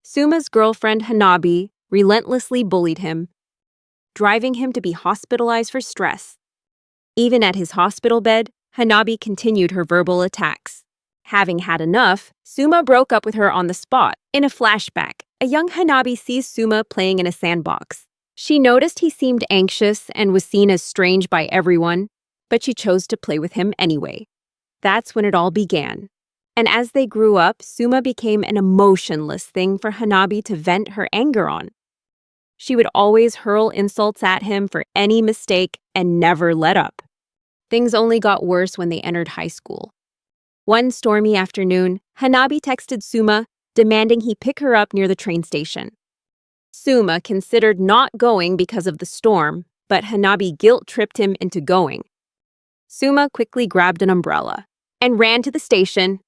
Suma's girlfriend Hanabi relentlessly bullied him, driving him to be hospitalized for stress. Even at his hospital bed, Hanabi continued her verbal attacks. Having had enough, Suma broke up with her on the spot. In a flashback, a young Hanabi sees Suma playing in a sandbox. She noticed he seemed anxious and was seen as strange by everyone, but she chose to play with him anyway. That's when it all began. And as they grew up, Suma became an emotionless thing for Hanabi to vent her anger on. She would always hurl insults at him for any mistake and never let up. Things only got worse when they entered high school. One stormy afternoon, Hanabi texted Suma, demanding he pick her up near the train station. Suma considered not going because of the storm, but Hanabi guilt-tripped him into going. Suma quickly grabbed an umbrella and ran to the station,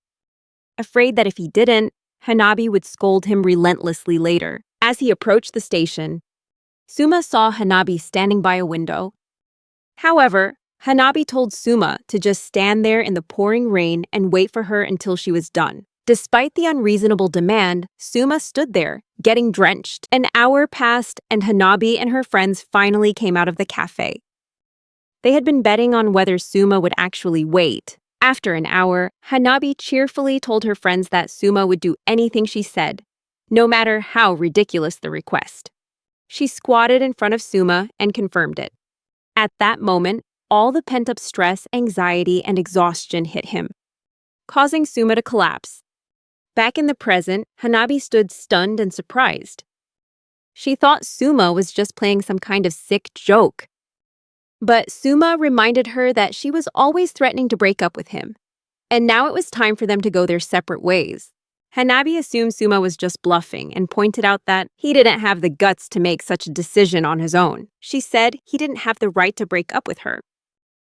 afraid that if he didn't, Hanabi would scold him relentlessly later. As he approached the station, Suma saw Hanabi standing by a window. However, Hanabi told Suma to just stand there in the pouring rain and wait for her until she was done. Despite the unreasonable demand, Suma stood there, getting drenched. An hour passed, and Hanabi and her friends finally came out of the cafe. They had been betting on whether Suma would actually wait. After an hour, Hanabi cheerfully told her friends that Suma would do anything she said, no matter how ridiculous the request. She squatted in front of Suma and confirmed it. At that moment, all the pent-up stress, anxiety, and exhaustion hit him, causing Suma to collapse. Back in the present, Hanabi stood stunned and surprised. She thought Suma was just playing some kind of sick joke. But Suma reminded her that she was always threatening to break up with him, and now it was time for them to go their separate ways. Hanabi assumed Suma was just bluffing and pointed out that he didn't have the guts to make such a decision on his own. She said he didn't have the right to break up with her.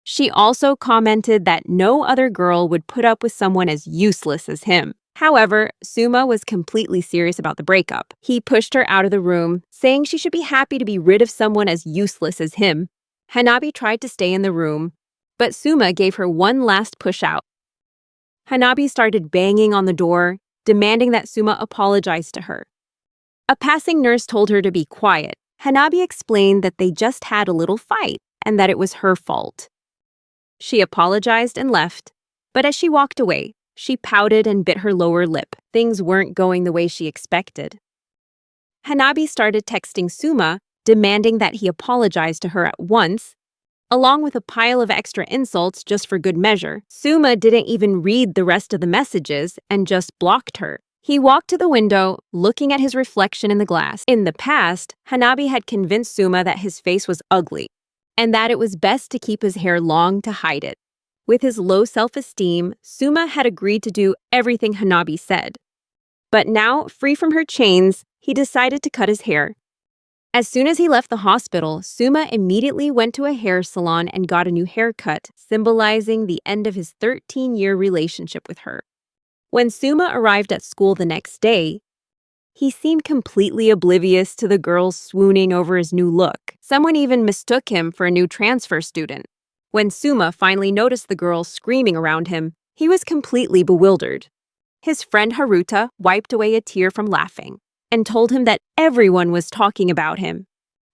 She also commented that no other girl would put up with someone as useless as him. However, Suma was completely serious about the breakup. He pushed her out of the room, saying she should be happy to be rid of someone as useless as him. Hanabi tried to stay in the room, but Suma gave her one last push out. Hanabi started banging on the door, demanding that Suma apologize to her. A passing nurse told her to be quiet. Hanabi explained that they just had a little fight and that it was her fault. She apologized and left, but as she walked away, she pouted and bit her lower lip. Things weren't going the way she expected. Hanabi started texting Suma, demanding that he apologize to her at once, along with a pile of extra insults just for good measure. Suma didn't even read the rest of the messages and just blocked her. He walked to the window, looking at his reflection in the glass. In the past, Hanabi had convinced Suma that his face was ugly, and that it was best to keep his hair long to hide it. With his low self-esteem, Suma had agreed to do everything Hanabi said. But now, free from her chains, he decided to cut his hair. As soon as he left the hospital, Suma immediately went to a hair salon and got a new haircut, symbolizing the end of his 13-year relationship with her. When Suma arrived at school the next day, he seemed completely oblivious to the girls swooning over his new look. Someone even mistook him for a new transfer student. When Suma finally noticed the girls screaming around him, he was completely bewildered. His friend Haruta wiped away a tear from laughing and told him that everyone was talking about him.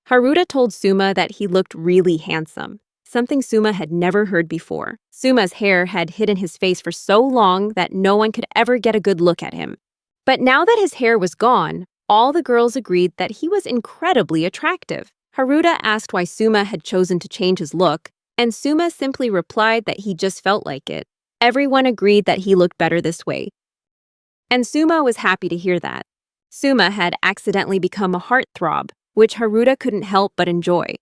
Haruta told Suma that he looked really handsome, something Suma had never heard before. Suma's hair had hidden his face for so long that no one could ever get a good look at him. But now that his hair was gone, all the girls agreed that he was incredibly attractive. Haruta asked why Suma had chosen to change his look, and Suma simply replied that he just felt like it. Everyone agreed that he looked better this way. And Suma was happy to hear that. Suma had accidentally become a heartthrob, which Haruta couldn't help but enjoy.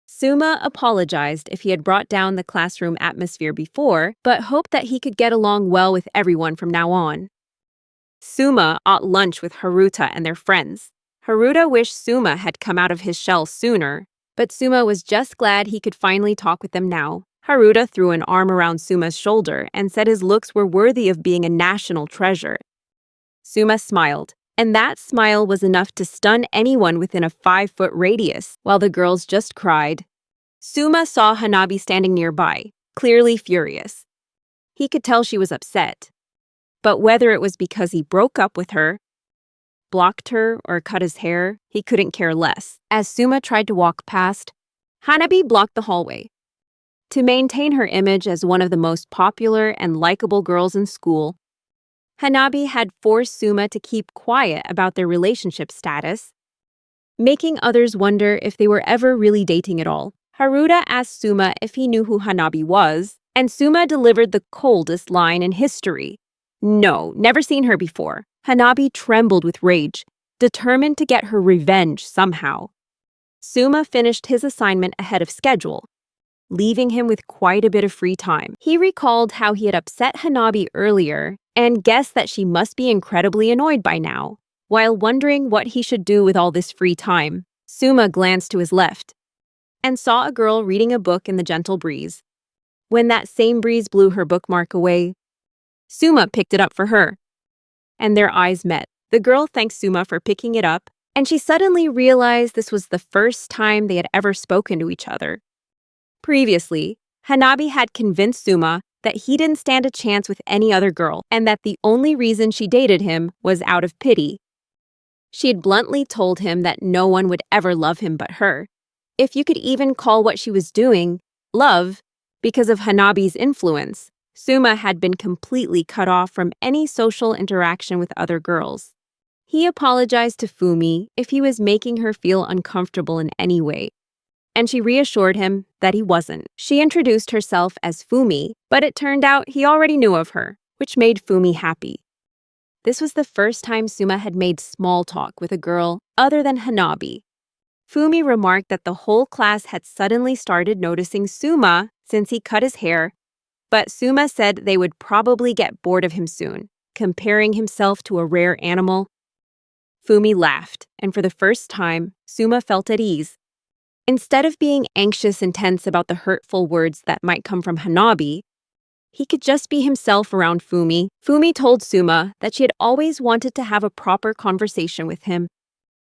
Suma apologized if he had brought down the classroom atmosphere before, but hoped that he could get along well with everyone from now on. Suma ate lunch with Haruta and their friends. Haruta wished Suma had come out of his shell sooner, but Suma was just glad he could finally talk with them now. Haruta threw an arm around Suma's shoulder and said his looks were worthy of being a national treasure. Suma smiled, and that smile was enough to stun anyone within a 5-foot radius, while the girls just cried. Suma saw Hanabi standing nearby, clearly furious. He could tell she was upset. But whether it was because he broke up with her, blocked her, or cut his hair, he couldn't care less. As Suma tried to walk past, Hanabi blocked the hallway. To maintain her image as one of the most popular and likable girls in school, Hanabi had forced Suma to keep quiet about their relationship status, making others wonder if they were ever really dating at all. Haruta asked Suma if he knew who Hanabi was, and Suma delivered the coldest line in history. No, never seen her before. Hanabi trembled with rage, determined to get her revenge somehow. Suma finished his assignment ahead of schedule, leaving him with quite a bit of free time. He recalled how he had upset Hanabi earlier and guessed that she must be incredibly annoyed by now. While wondering what he should do with all this free time, Suma glanced to his left and saw a girl reading a book in the gentle breeze. When that same breeze blew her bookmark away, Suma picked it up for her, and their eyes met. The girl thanked Suma for picking it up, and she suddenly realized this was the first time they had ever spoken to each other. Previously, Hanabi had convinced Suma that he didn't stand a chance with any other girl, and that the only reason she dated him was out of pity. She had bluntly told him that no one would ever love him but her, if you could even call what she was doing love. Because of Hanabi's influence, Suma had been completely cut off from any social interaction with other girls. He apologized to Fumi if he was making her feel uncomfortable in any way, and she reassured him that he wasn't. She introduced herself as Fumi, but it turned out he already knew of her, which made Fumi happy. This was the first time Suma had made small talk with a girl other than Hanabi. Fumi remarked that the whole class had suddenly started noticing Suma since he cut his hair, but Suma said they would probably get bored of him soon, comparing himself to a rare animal. Fumi laughed, and for the first time, Suma felt at ease. Instead of being anxious and tense about the hurtful words that might come from Hanabi, he could just be himself around Fumi. Fumi told Suma that she had always wanted to have a proper conversation with him,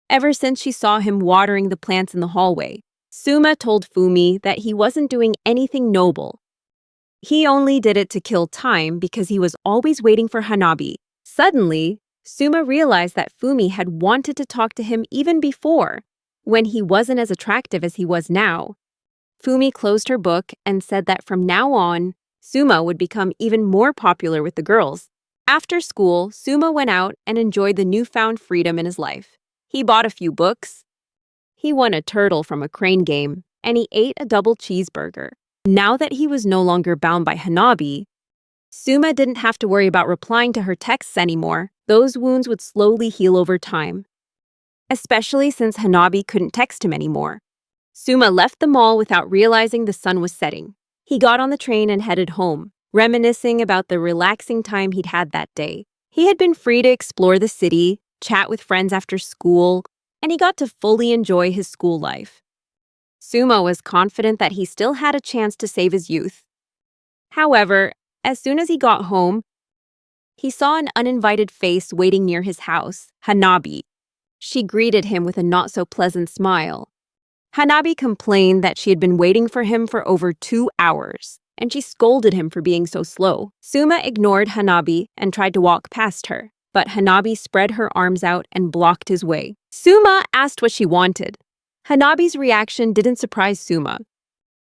ever since she saw him watering the plants in the hallway. Suma told Fumi that he wasn't doing anything noble. He only did it to kill time because he was always waiting for Hanabi. Suddenly, Suma realized that Fumi had wanted to talk to him even before, when he wasn't as attractive as he was now. Fumi closed her book and said that from now on, Suma would become even more popular with the girls. After school, Suma went out and enjoyed the newfound freedom in his life. He bought a few books, he won a turtle from a crane game, and he ate a double cheeseburger. Now that he was no longer bound by Hanabi, Suma didn't have to worry about replying to her texts anymore. Those wounds would slowly heal over time, especially since Hanabi couldn't text him anymore. Suma left the mall without realizing the sun was setting. He got on the train and headed home, reminiscing about the relaxing time he'd had that day. He had been free to explore the city, chat with friends after school, and he got to fully enjoy his school life. Suma was confident that he still had a chance to save his youth. However, as soon as he got home, he saw an uninvited face waiting near his house, Hanabi. She greeted him with a not-so-pleasant smile. Hanabi complained that she had been waiting for him for over 2 hours, and she scolded him for being so slow. Suma ignored Hanabi and tried to walk past her, but Hanabi spread her arms out and blocked his way. Suma asked what she wanted. Hanabi's reaction didn't surprise Suma.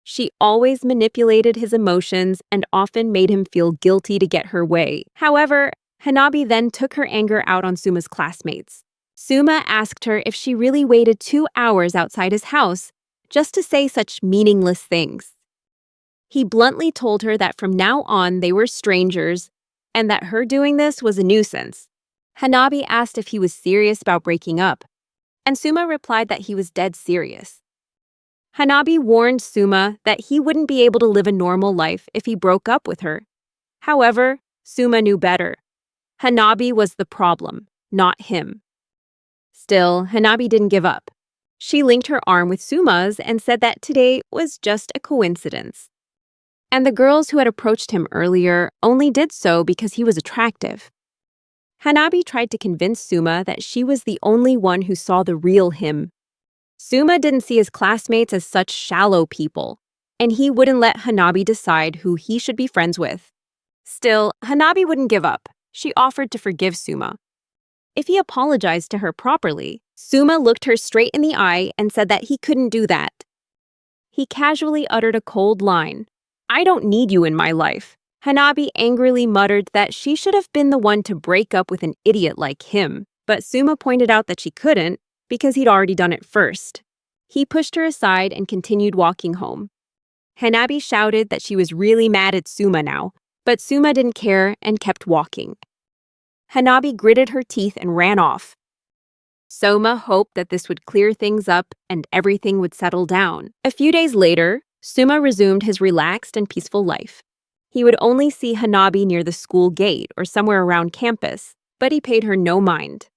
She always manipulated his emotions and often made him feel guilty to get her way. However, Hanabi then took her anger out on Suma's classmates. Suma asked her if she really waited 2 hours outside his house just to say such meaningless things. He bluntly told her that from now on they were strangers and that her doing this was a nuisance. Hanabi asked if he was serious about breaking up, and Suma replied that he was dead serious. Hanabi warned Suma that he wouldn't be able to live a normal life if he broke up with her. However, Suma knew better. Hanabi was the problem, not him. Still, Hanabi didn't give up. She linked her arm with Suma's and said that today was just a coincidence. And the girls who had approached him earlier only did so because he was attractive. Hanabi tried to convince Suma that she was the only one who saw the real him. Suma didn't see his classmates as such shallow people, and he wouldn't let Hanabi decide who he should be friends with. Still, Hanabi wouldn't give up. She offered to forgive Suma. if he apologized to her properly. Suma looked her straight in the eye and said that he couldn't do that. He casually uttered a cold line. "I don't need you in my life." Hanabi angrily muttered that she should have been the one to break up with an idiot like him, but Suma pointed out that she couldn't because he'd already done it first. He pushed her aside and continued walking home. Hanabi shouted that she was really mad at Suma now, but Suma didn't care and kept walking. Hanabi gritted her teeth and ran off. Soma hoped that this would clear things up and everything would settle down. A few days later, Suma resumed his relaxed and peaceful life. He would only see Hanabi near the school gate or somewhere around campus, but he paid her no mind.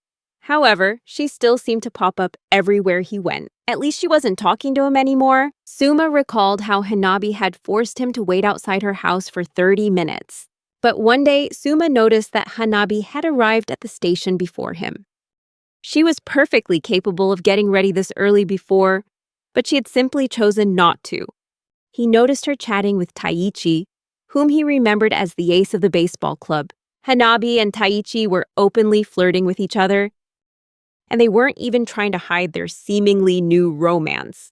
However, she still seemed to pop up everywhere he went. At least she wasn't talking to him anymore. Suma recalled how Hanabi had forced him to wait outside her house for 30 minutes. But one day, Suma noticed that Hanabi had arrived at the station before him. She was perfectly capable of getting ready this early before, but she had simply chosen not to. He noticed her chatting with Taichi, whom he remembered as the ace of the baseball club. Hanabi and Taichi were openly flirting with each other, and they weren't even trying to hide their seemingly new romance.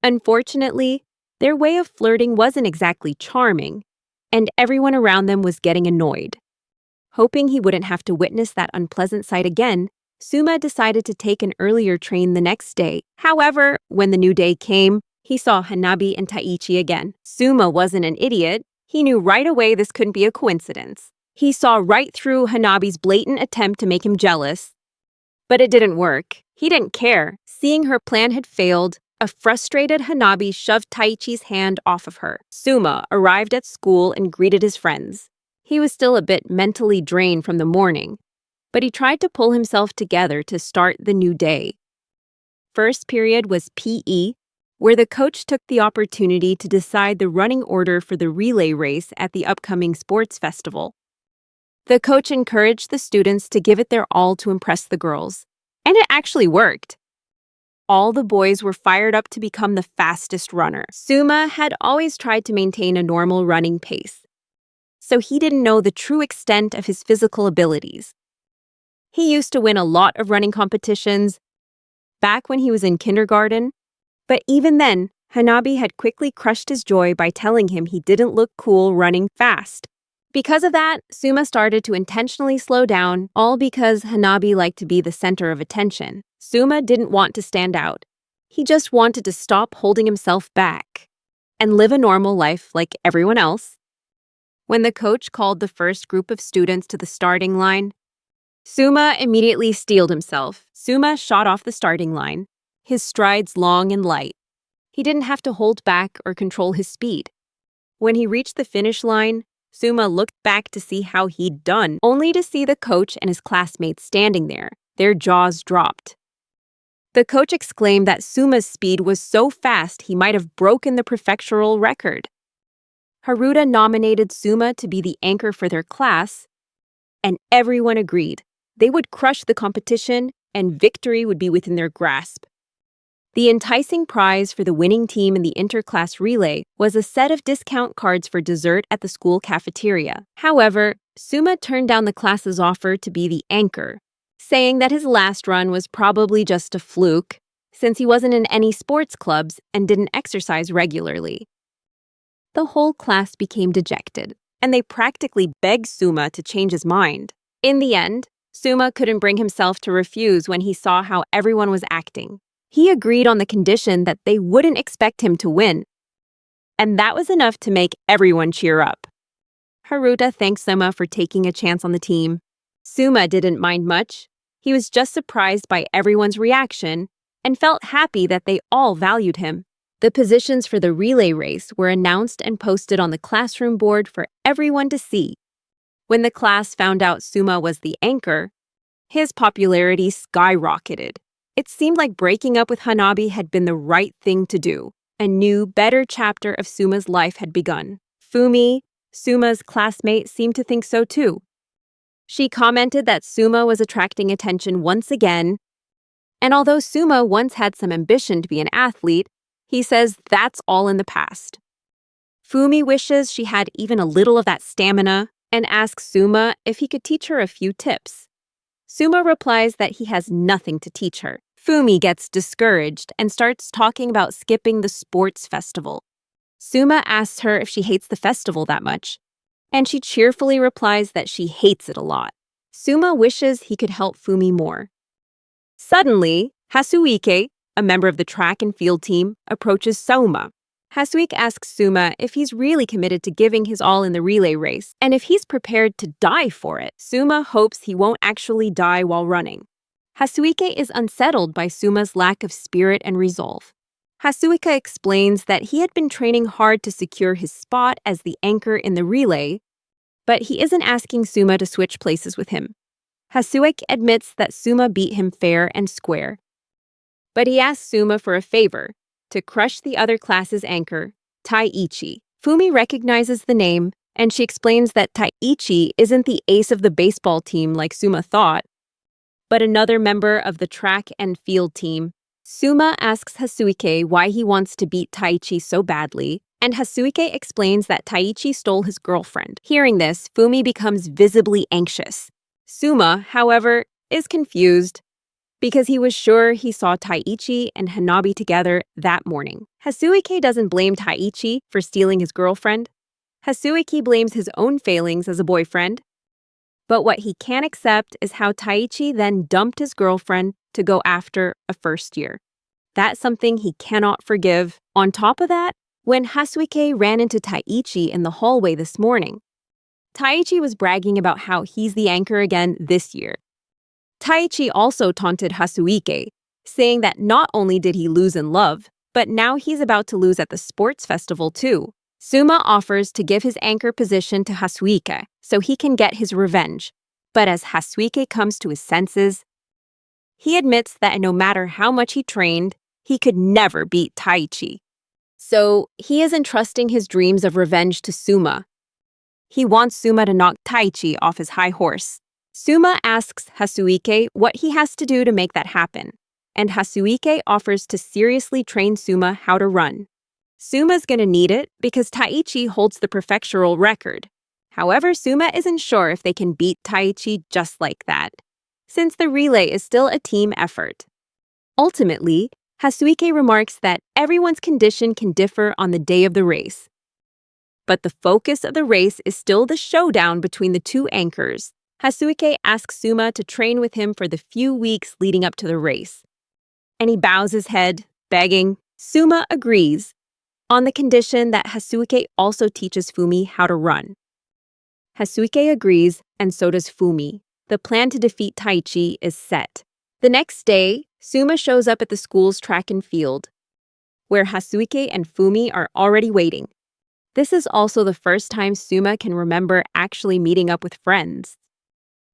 Unfortunately, their way of flirting wasn't exactly charming, and everyone around them was getting annoyed. Hoping he wouldn't have to witness that unpleasant sight again, Suma decided to take an earlier train the next day. However, when the new day came, he saw Hanabi and Taichi again. Suma wasn't an idiot. He knew right away this couldn't be a coincidence. He saw right through Hanabi's blatant attempt to make him jealous. But it didn't work. He didn't care. Seeing her plan had failed, a frustrated Hanabi shoved Taichi's hand off of her. Suma arrived at school and greeted his friends. He was still a bit mentally drained from the morning, but he tried to pull himself together to start the new day. First period was PE, where the coach took the opportunity to decide the running order for the relay race at the upcoming sports festival. The coach encouraged the students to give it their all to impress the girls, and it actually worked. All the boys were fired up to become the fastest runner. Suma had always tried to maintain a normal running pace, so he didn't know the true extent of his physical abilities. He used to win a lot of running competitions back when he was in kindergarten, but even then, Hanabi had quickly crushed his joy by telling him he didn't look cool running fast. Because of that, Suma started to intentionally slow down, all because Hanabi liked to be the center of attention. Suma didn't want to stand out. He just wanted to stop holding himself back and live a normal life like everyone else. When the coach called the first group of students to the starting line, Suma immediately steeled himself. Suma shot off the starting line, his strides long and light. He didn't have to hold back or control his speed. When he reached the finish line, Suma looked back to see how he'd done, only to see the coach and his classmates standing there. Their jaws dropped. The coach exclaimed that Suma's speed was so fast he might have broken the prefectural record. Haruta nominated Suma to be the anchor for their class, and everyone agreed. They would crush the competition, and victory would be within their grasp. The enticing prize for the winning team in the interclass relay was a set of discount cards for dessert at the school cafeteria. However, Suma turned down the class's offer to be the anchor, saying that his last run was probably just a fluke, since he wasn't in any sports clubs and didn't exercise regularly. The whole class became dejected, and they practically begged Suma to change his mind. In the end, Suma couldn't bring himself to refuse when he saw how everyone was acting. He agreed on the condition that they wouldn't expect him to win. And that was enough to make everyone cheer up. Haruta thanked Suma for taking a chance on the team. Suma didn't mind much. He was just surprised by everyone's reaction and felt happy that they all valued him. The positions for the relay race were announced and posted on the classroom board for everyone to see. When the class found out Suma was the anchor, his popularity skyrocketed. It seemed like breaking up with Hanabi had been the right thing to do. A new, better chapter of Suma's life had begun. Fumi, Suma's classmate, seemed to think so too. She commented that Suma was attracting attention once again, and although Suma once had some ambition to be an athlete, he says that's all in the past. Fumi wishes she had even a little of that stamina and asks Suma if he could teach her a few tips. Suma replies that he has nothing to teach her. Fumi gets discouraged and starts talking about skipping the sports festival. Suma asks her if she hates the festival that much, and she cheerfully replies that she hates it a lot. Suma wishes he could help Fumi more. Suddenly, Hasuike, a member of the track and field team, approaches Suma. Hasuike asks Suma if he's really committed to giving his all in the relay race, and if he's prepared to die for it. Suma hopes he won't actually die while running. Hasuike is unsettled by Suma's lack of spirit and resolve. Hasuike explains that he had been training hard to secure his spot as the anchor in the relay, but he isn't asking Suma to switch places with him. Hasuike admits that Suma beat him fair and square, but he asks Suma for a favor, to crush the other class's anchor, Taiichi. Fumi recognizes the name, and she explains that Taiichi isn't the ace of the baseball team like Suma thought, but another member of the track and field team. Suma asks Hasuike why he wants to beat Taiichi so badly, and Hasuike explains that Taiichi stole his girlfriend. Hearing this, Fumi becomes visibly anxious. Suma, however, is confused because he was sure he saw Taiichi and Hanabi together that morning. Hasuike doesn't blame Taiichi for stealing his girlfriend. Hasuike blames his own failings as a boyfriend. But what he can't accept is how Taiichi then dumped his girlfriend to go after a first year. That's something he cannot forgive. On top of that, when Hasuike ran into Taiichi in the hallway this morning, Taiichi was bragging about how he's the anchor again this year. Taiichi also taunted Hasuike, saying that not only did he lose in love, but now he's about to lose at the sports festival too. Suma offers to give his anchor position to Hasuike so he can get his revenge, but as Hasuike comes to his senses, he admits that no matter how much he trained, he could never beat Taiichi. So he is entrusting his dreams of revenge to Suma. He wants Suma to knock Taiichi off his high horse. Suma asks Hasuike what he has to do to make that happen, and Hasuike offers to seriously train Suma how to run. Suma's gonna need it because Taiichi holds the prefectural record. However, Suma isn't sure if they can beat Taiichi just like that, since the relay is still a team effort. Ultimately, Hasuike remarks that everyone's condition can differ on the day of the race. But the focus of the race is still the showdown between the two anchors. Hasuike asks Suma to train with him for the few weeks leading up to the race. And he bows his head, begging. Suma agrees, on the condition that Hasuike also teaches Fumi how to run. Hasuike agrees, and so does Fumi. The plan to defeat Taiichi is set. The next day, Suma shows up at the school's track and field, where Hasuike and Fumi are already waiting. This is also the first time Suma can remember actually meeting up with friends.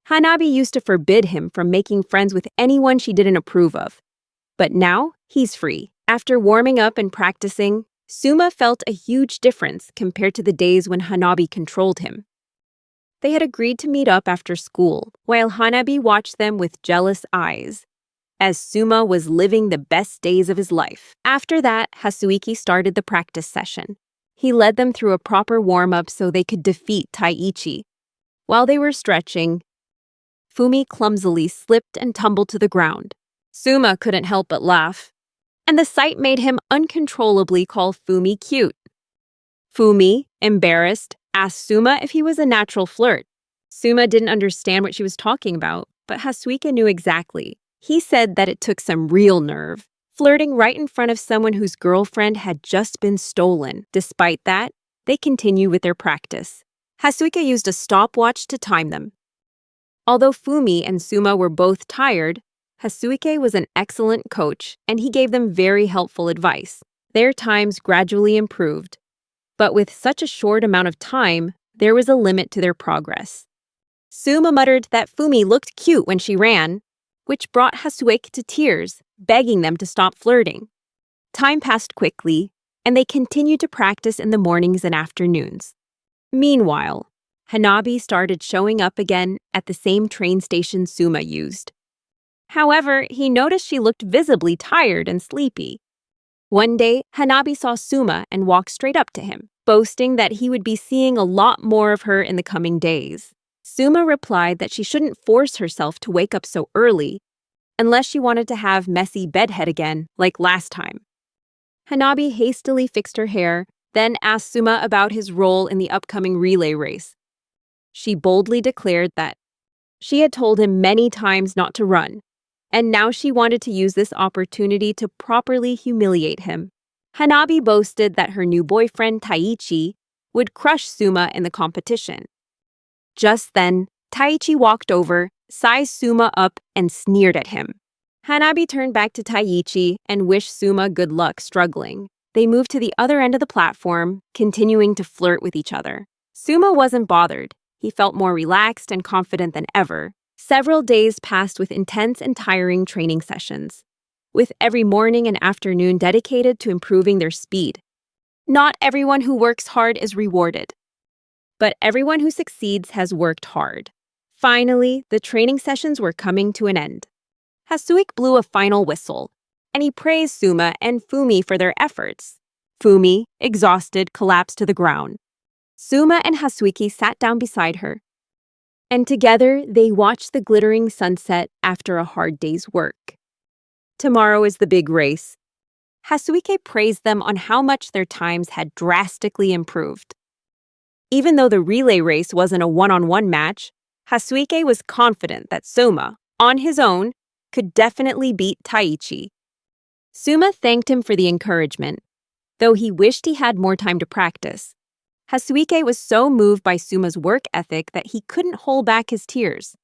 Hanabi used to forbid him from making friends with anyone she didn't approve of. But now, he's free. After warming up and practicing, Suma felt a huge difference compared to the days when Hanabi controlled him. They had agreed to meet up after school, while Hanabi watched them with jealous eyes, as Suma was living the best days of his life. After that, Hasuike started the practice session. He led them through a proper warm-up so they could defeat Taiichi. While they were stretching, Fumi clumsily slipped and tumbled to the ground. Suma couldn't help but laugh, and the sight made him uncontrollably call Fumi cute. Fumi, embarrassed, asked Suma if he was a natural flirt. Suma didn't understand what she was talking about, but Hasuike knew exactly. He said that it took some real nerve, flirting right in front of someone whose girlfriend had just been stolen. Despite that, they continued with their practice. Hasuike used a stopwatch to time them. Although Fumi and Suma were both tired, Hasuike was an excellent coach, and he gave them very helpful advice. Their times gradually improved, but with such a short amount of time, there was a limit to their progress. Suma muttered that Fumi looked cute when she ran, which brought Hasuike to tears, begging them to stop flirting. Time passed quickly, and they continued to practice in the mornings and afternoons. Meanwhile, Hanabi started showing up again at the same train station Suma used. However, he noticed she looked visibly tired and sleepy. One day, Hanabi saw Suma and walked straight up to him, boasting that he would be seeing a lot more of her in the coming days. Suma replied that she shouldn't force herself to wake up so early unless she wanted to have messy bedhead again, like last time. Hanabi hastily fixed her hair, then asked Suma about his role in the upcoming relay race. She boldly declared that she had told him many times not to run, and now she wanted to use this opportunity to properly humiliate him. Hanabi boasted that her new boyfriend, Taichi, would crush Suma in the competition. Just then, Taichi walked over, sized Suma up, and sneered at him. Hanabi turned back to Taichi and wished Suma good luck struggling. They moved to the other end of the platform, continuing to flirt with each other. Suma wasn't bothered. He felt more relaxed and confident than ever. Several days passed with intense and tiring training sessions, with every morning and afternoon dedicated to improving their speed. Not everyone who works hard is rewarded, but everyone who succeeds has worked hard. Finally, the training sessions were coming to an end. Hasuik blew a final whistle, and he praised Suma and Fumi for their efforts. Fumi, exhausted, collapsed to the ground. Suma and Hasuiki sat down beside her, and together they watched the glittering sunset after a hard day's work. Tomorrow is the big race. Hasuike praised them on how much their times had drastically improved. Even though the relay race wasn't a one-on-one match, Hasuike was confident that Suma, on his own, could definitely beat Taichi. Suma thanked him for the encouragement, though he wished he had more time to practice. Hasuike was so moved by Suma's work ethic that he couldn't hold back his tears.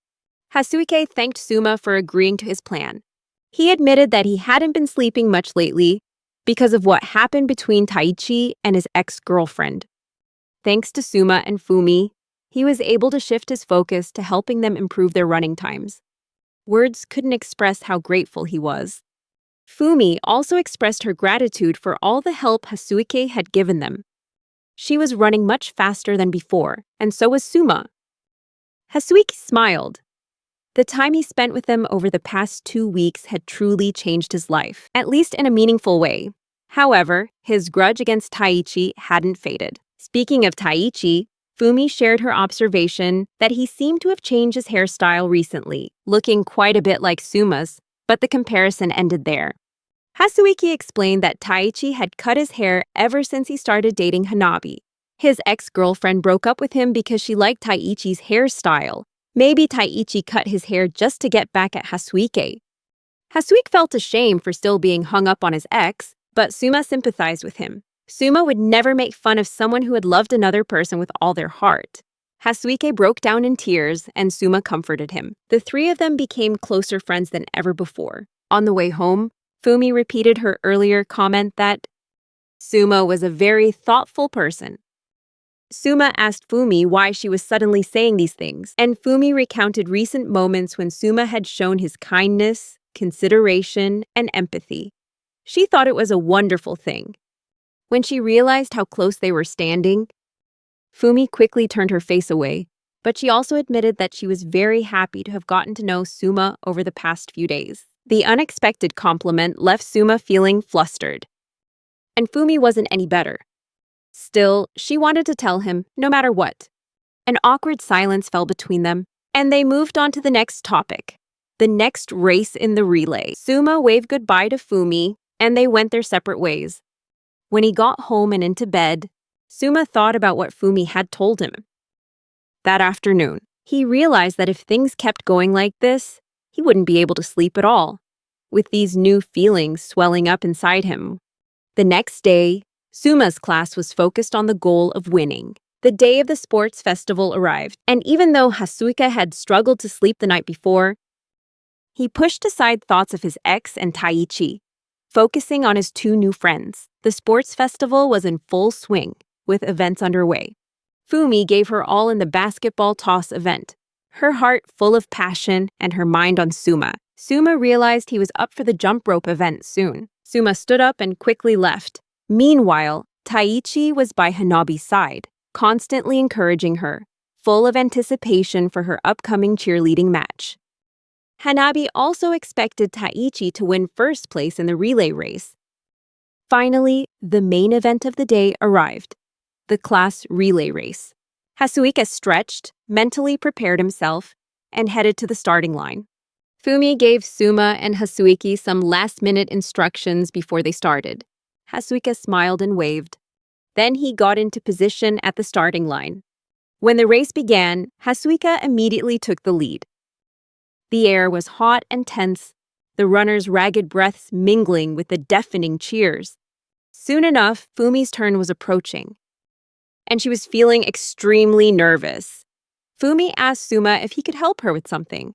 Hasuike thanked Suma for agreeing to his plan. He admitted that he hadn't been sleeping much lately because of what happened between Taichi and his ex-girlfriend. Thanks to Suma and Fumi, he was able to shift his focus to helping them improve their running times. Words couldn't express how grateful he was. Fumi also expressed her gratitude for all the help Hasuike had given them. She was running much faster than before, and so was Suma. Hasuiki smiled. The time he spent with them over the past 2 weeks had truly changed his life, at least in a meaningful way. However, his grudge against Taichi hadn't faded. Speaking of Taichi, Fumi shared her observation that he seemed to have changed his hairstyle recently, looking quite a bit like Suma's, but the comparison ended there. Hasuiki explained that Taichi had cut his hair ever since he started dating Hanabi. His ex-girlfriend broke up with him because she liked Taichi's hairstyle. Maybe Taichi cut his hair just to get back at Hasuike. Hasuike felt ashamed for still being hung up on his ex, but Suma sympathized with him. Suma would never make fun of someone who had loved another person with all their heart. Hasuike broke down in tears, and Suma comforted him. The three of them became closer friends than ever before. On the way home, Fumi repeated her earlier comment that Suma was a very thoughtful person. Suma asked Fumi why she was suddenly saying these things, and Fumi recounted recent moments when Suma had shown his kindness, consideration, and empathy. She thought it was a wonderful thing. When she realized how close they were standing, Fumi quickly turned her face away, but she also admitted that she was very happy to have gotten to know Suma over the past few days. The unexpected compliment left Suma feeling flustered, and Fumi wasn't any better. Still, she wanted to tell him, no matter what. An awkward silence fell between them, and they moved on to the next topic, the next race in the relay. Suma waved goodbye to Fumi, and they went their separate ways. When he got home and into bed, Suma thought about what Fumi had told him. That afternoon, he realized that if things kept going like this, he wouldn't be able to sleep at all, with these new feelings swelling up inside him. The next day, Suma's class was focused on the goal of winning. The day of the sports festival arrived, and even though Hasuika had struggled to sleep the night before, he pushed aside thoughts of his ex and Taichi, focusing on his two new friends. The sports festival was in full swing, with events underway. Fumi gave her all in the basketball toss event, her heart full of passion and her mind on Suma. Suma realized he was up for the jump rope event soon. Suma stood up and quickly left. Meanwhile, Taichi was by Hanabi's side, constantly encouraging her, full of anticipation for her upcoming cheerleading match. Hanabi also expected Taichi to win first place in the relay race. Finally, the main event of the day arrived, the class relay race. Hasuika stretched, mentally prepared himself, and headed to the starting line. Fumi gave Suma and Hasuiki some last-minute instructions before they started. Hasuika smiled and waved. Then he got into position at the starting line. When the race began, Hasuika immediately took the lead. The air was hot and tense, the runners' ragged breaths mingling with the deafening cheers. Soon enough, Fumi's turn was approaching, and she was feeling extremely nervous. Fumi asked Suma if he could help her with something.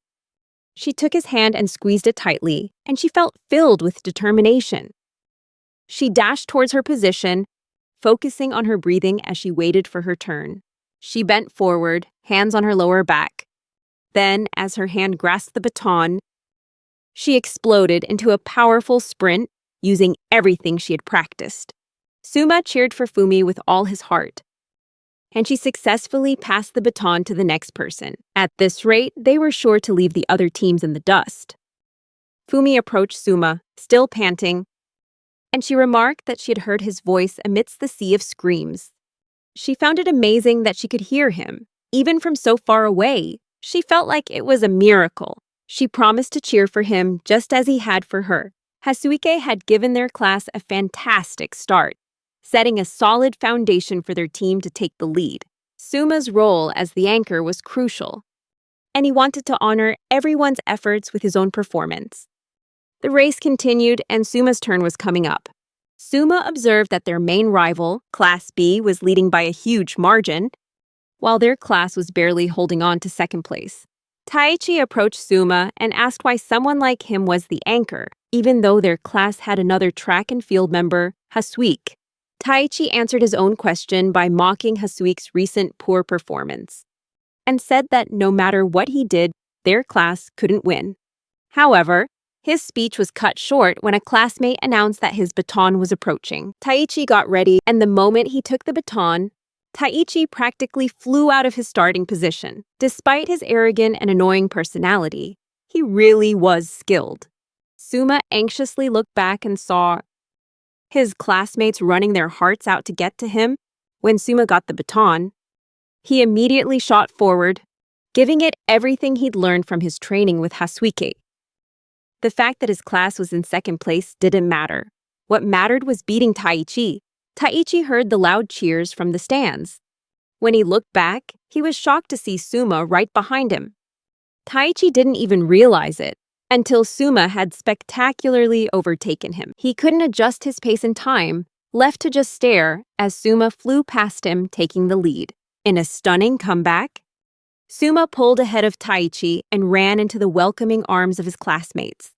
She took his hand and squeezed it tightly, and she felt filled with determination. She dashed towards her position, focusing on her breathing as she waited for her turn. She bent forward, hands on her lower back. Then, as her hand grasped the baton, she exploded into a powerful sprint using everything she had practiced. Suma cheered for Fumi with all his heart, and she successfully passed the baton to the next person. At this rate, they were sure to leave the other teams in the dust. Fumi approached Suma, still panting, and she remarked that she had heard his voice amidst the sea of screams. She found it amazing that she could hear him, even from so far away. She felt like it was a miracle. She promised to cheer for him just as he had for her. Hasuike had given their class a fantastic start, setting a solid foundation for their team to take the lead. Suma's role as the anchor was crucial, and he wanted to honor everyone's efforts with his own performance. The race continued, and Suma's turn was coming up. Suma observed that their main rival, Class B, was leading by a huge margin, while their class was barely holding on to second place. Taichi approached Suma and asked why someone like him was the anchor, even though their class had another track and field member, Hasuik. Taichi answered his own question by mocking Hasuik's recent poor performance, and said that no matter what he did, their class couldn't win. However, his speech was cut short when a classmate announced that his baton was approaching. Taichi got ready, and the moment he took the baton, Taichi practically flew out of his starting position. Despite his arrogant and annoying personality, he really was skilled. Suma anxiously looked back and saw his classmates running their hearts out to get to him. When Suma got the baton, he immediately shot forward, giving it everything he'd learned from his training with Hasuike. The fact that his class was in second place didn't matter. What mattered was beating Taichi. Taichi heard the loud cheers from the stands. When he looked back, he was shocked to see Suma right behind him. Taichi didn't even realize it until Suma had spectacularly overtaken him. He couldn't adjust his pace in time, left to just stare as Suma flew past him, taking the lead. In a stunning comeback, Suma pulled ahead of Taichi and ran into the welcoming arms of his classmates.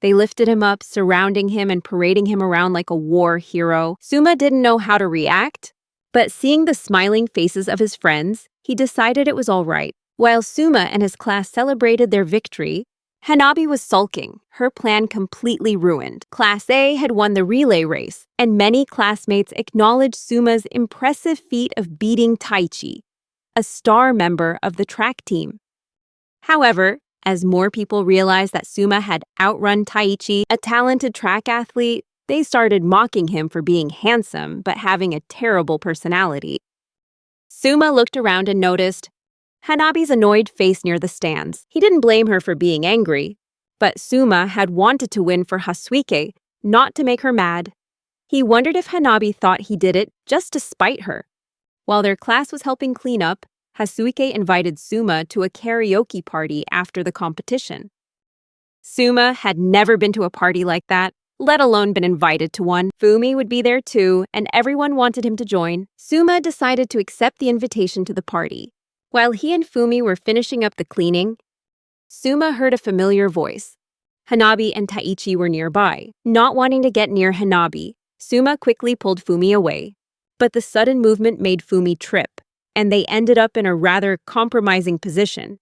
They lifted him up, surrounding him and parading him around like a war hero. Suma didn't know how to react, but seeing the smiling faces of his friends, he decided it was all right. While Suma and his class celebrated their victory, Hanabi was sulking, her plan completely ruined. Class A had won the relay race, and many classmates acknowledged Suma's impressive feat of beating Taichi, a star member of the track team. However, as more people realized that Suma had outrun Taichi, a talented track athlete, they started mocking him for being handsome but having a terrible personality. Suma looked around and noticed Hanabi's annoyed face near the stands. He didn't blame her for being angry, but Suma had wanted to win for Hasuike, not to make her mad. He wondered if Hanabi thought he did it just to spite her. While their class was helping clean up, Hasuike invited Suma to a karaoke party after the competition. Suma had never been to a party like that, let alone been invited to one. Fumi would be there too, and everyone wanted him to join. Suma decided to accept the invitation to the party. While he and Fumi were finishing up the cleaning, Suma heard a familiar voice. Hanabi and Taichi were nearby. Not wanting to get near Hanabi, Suma quickly pulled Fumi away. But the sudden movement made Fumi trip, and they ended up in a rather compromising position.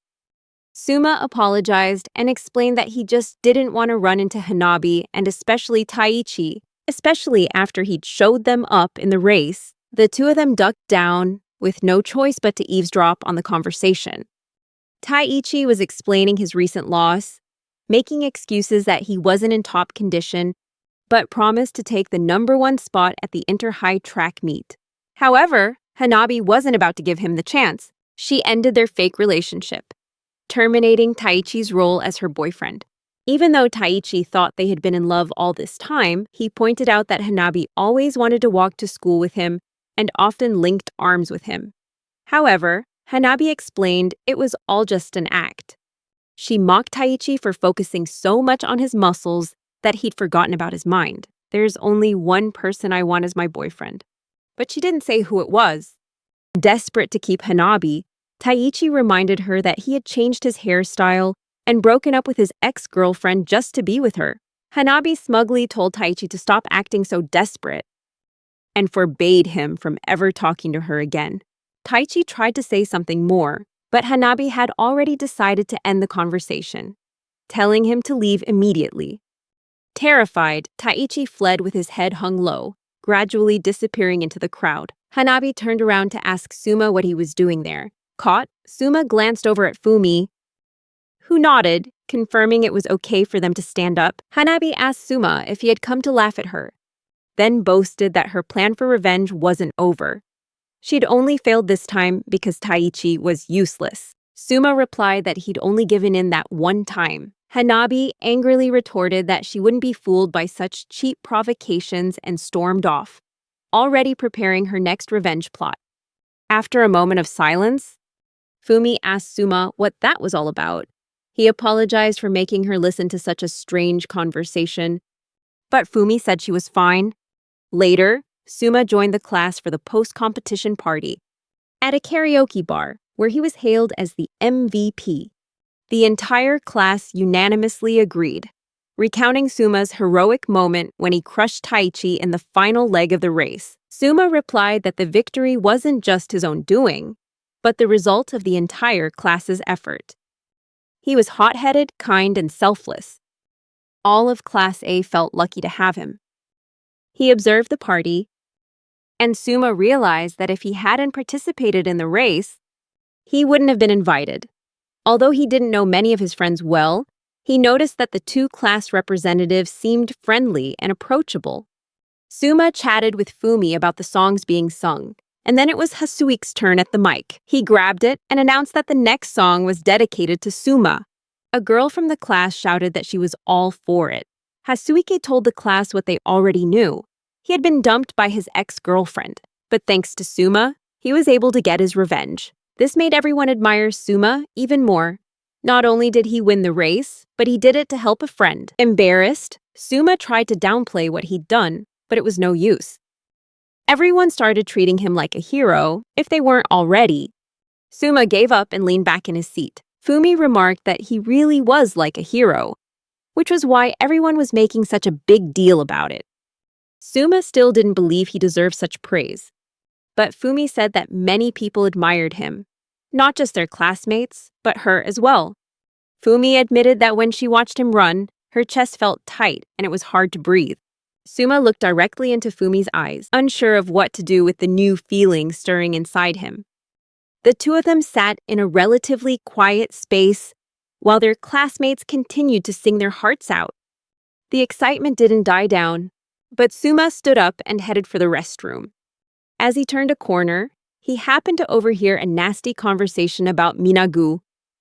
Suma apologized and explained that he just didn't want to run into Hanabi and especially Taichi, especially after he'd showed them up in the race. The two of them ducked down, with no choice but to eavesdrop on the conversation. Taichi was explaining his recent loss, making excuses that he wasn't in top condition, but promised to take the #1 spot at the inter-high track meet. However, Hanabi wasn't about to give him the chance. She ended their fake relationship, terminating Taichi's role as her boyfriend. Even though Taichi thought they had been in love all this time, he pointed out that Hanabi always wanted to walk to school with him and often linked arms with him. However, Hanabi explained it was all just an act. She mocked Taichi for focusing so much on his muscles that he'd forgotten about his mind. There's only one person I want as my boyfriend. But she didn't say who it was. Desperate to keep Hanabi, Taichi reminded her that he had changed his hairstyle and broken up with his ex-girlfriend just to be with her. Hanabi smugly told Taichi to stop acting so desperate and forbade him from ever talking to her again. Taichi tried to say something more, but Hanabi had already decided to end the conversation, telling him to leave immediately. Terrified, Taichi fled with his head hung low, gradually disappearing into the crowd. Hanabi turned around to ask Suma what he was doing there. Caught, Suma glanced over at Fumi, who nodded, confirming it was okay for them to stand up. Hanabi asked Suma if he had come to laugh at her, then boasted that her plan for revenge wasn't over. She'd only failed this time because Taichi was useless. Suma replied that he'd only given in that one time. Hanabi angrily retorted that she wouldn't be fooled by such cheap provocations and stormed off, already preparing her next revenge plot. After a moment of silence, Fumi asked Suma what that was all about. He apologized for making her listen to such a strange conversation, but Fumi said she was fine. Later, Suma joined the class for the post-competition party at a karaoke bar, where he was hailed as the MVP. The entire class unanimously agreed, recounting Suma's heroic moment when he crushed Taichi in the final leg of the race. Suma replied that the victory wasn't just his own doing, but the result of the entire class's effort. He was hot-headed, kind, and selfless. All of Class A felt lucky to have him. He observed the party, and Suma realized that if he hadn't participated in the race, he wouldn't have been invited. Although he didn't know many of his friends well, he noticed that the two class representatives seemed friendly and approachable. Suma chatted with Fumi about the songs being sung, and then it was Hasuike's turn at the mic. He grabbed it and announced that the next song was dedicated to Suma. A girl from the class shouted that she was all for it. Hasuike told the class what they already knew. He had been dumped by his ex-girlfriend, but thanks to Suma, he was able to get his revenge. This made everyone admire Suma even more. Not only did he win the race, but he did it to help a friend. Embarrassed, Suma tried to downplay what he'd done, but it was no use. Everyone started treating him like a hero, if they weren't already. Suma gave up and leaned back in his seat. Fumi remarked that he really was like a hero, which was why everyone was making such a big deal about it. Suma still didn't believe he deserved such praise, but Fumi said that many people admired him, not just their classmates, but her as well. Fumi admitted that when she watched him run, her chest felt tight and it was hard to breathe. Suma looked directly into Fumi's eyes, unsure of what to do with the new feeling stirring inside him. The two of them sat in a relatively quiet space while their classmates continued to sing their hearts out. The excitement didn't die down, but Suma stood up and headed for the restroom. As he turned a corner, he happened to overhear a nasty conversation about Minagu,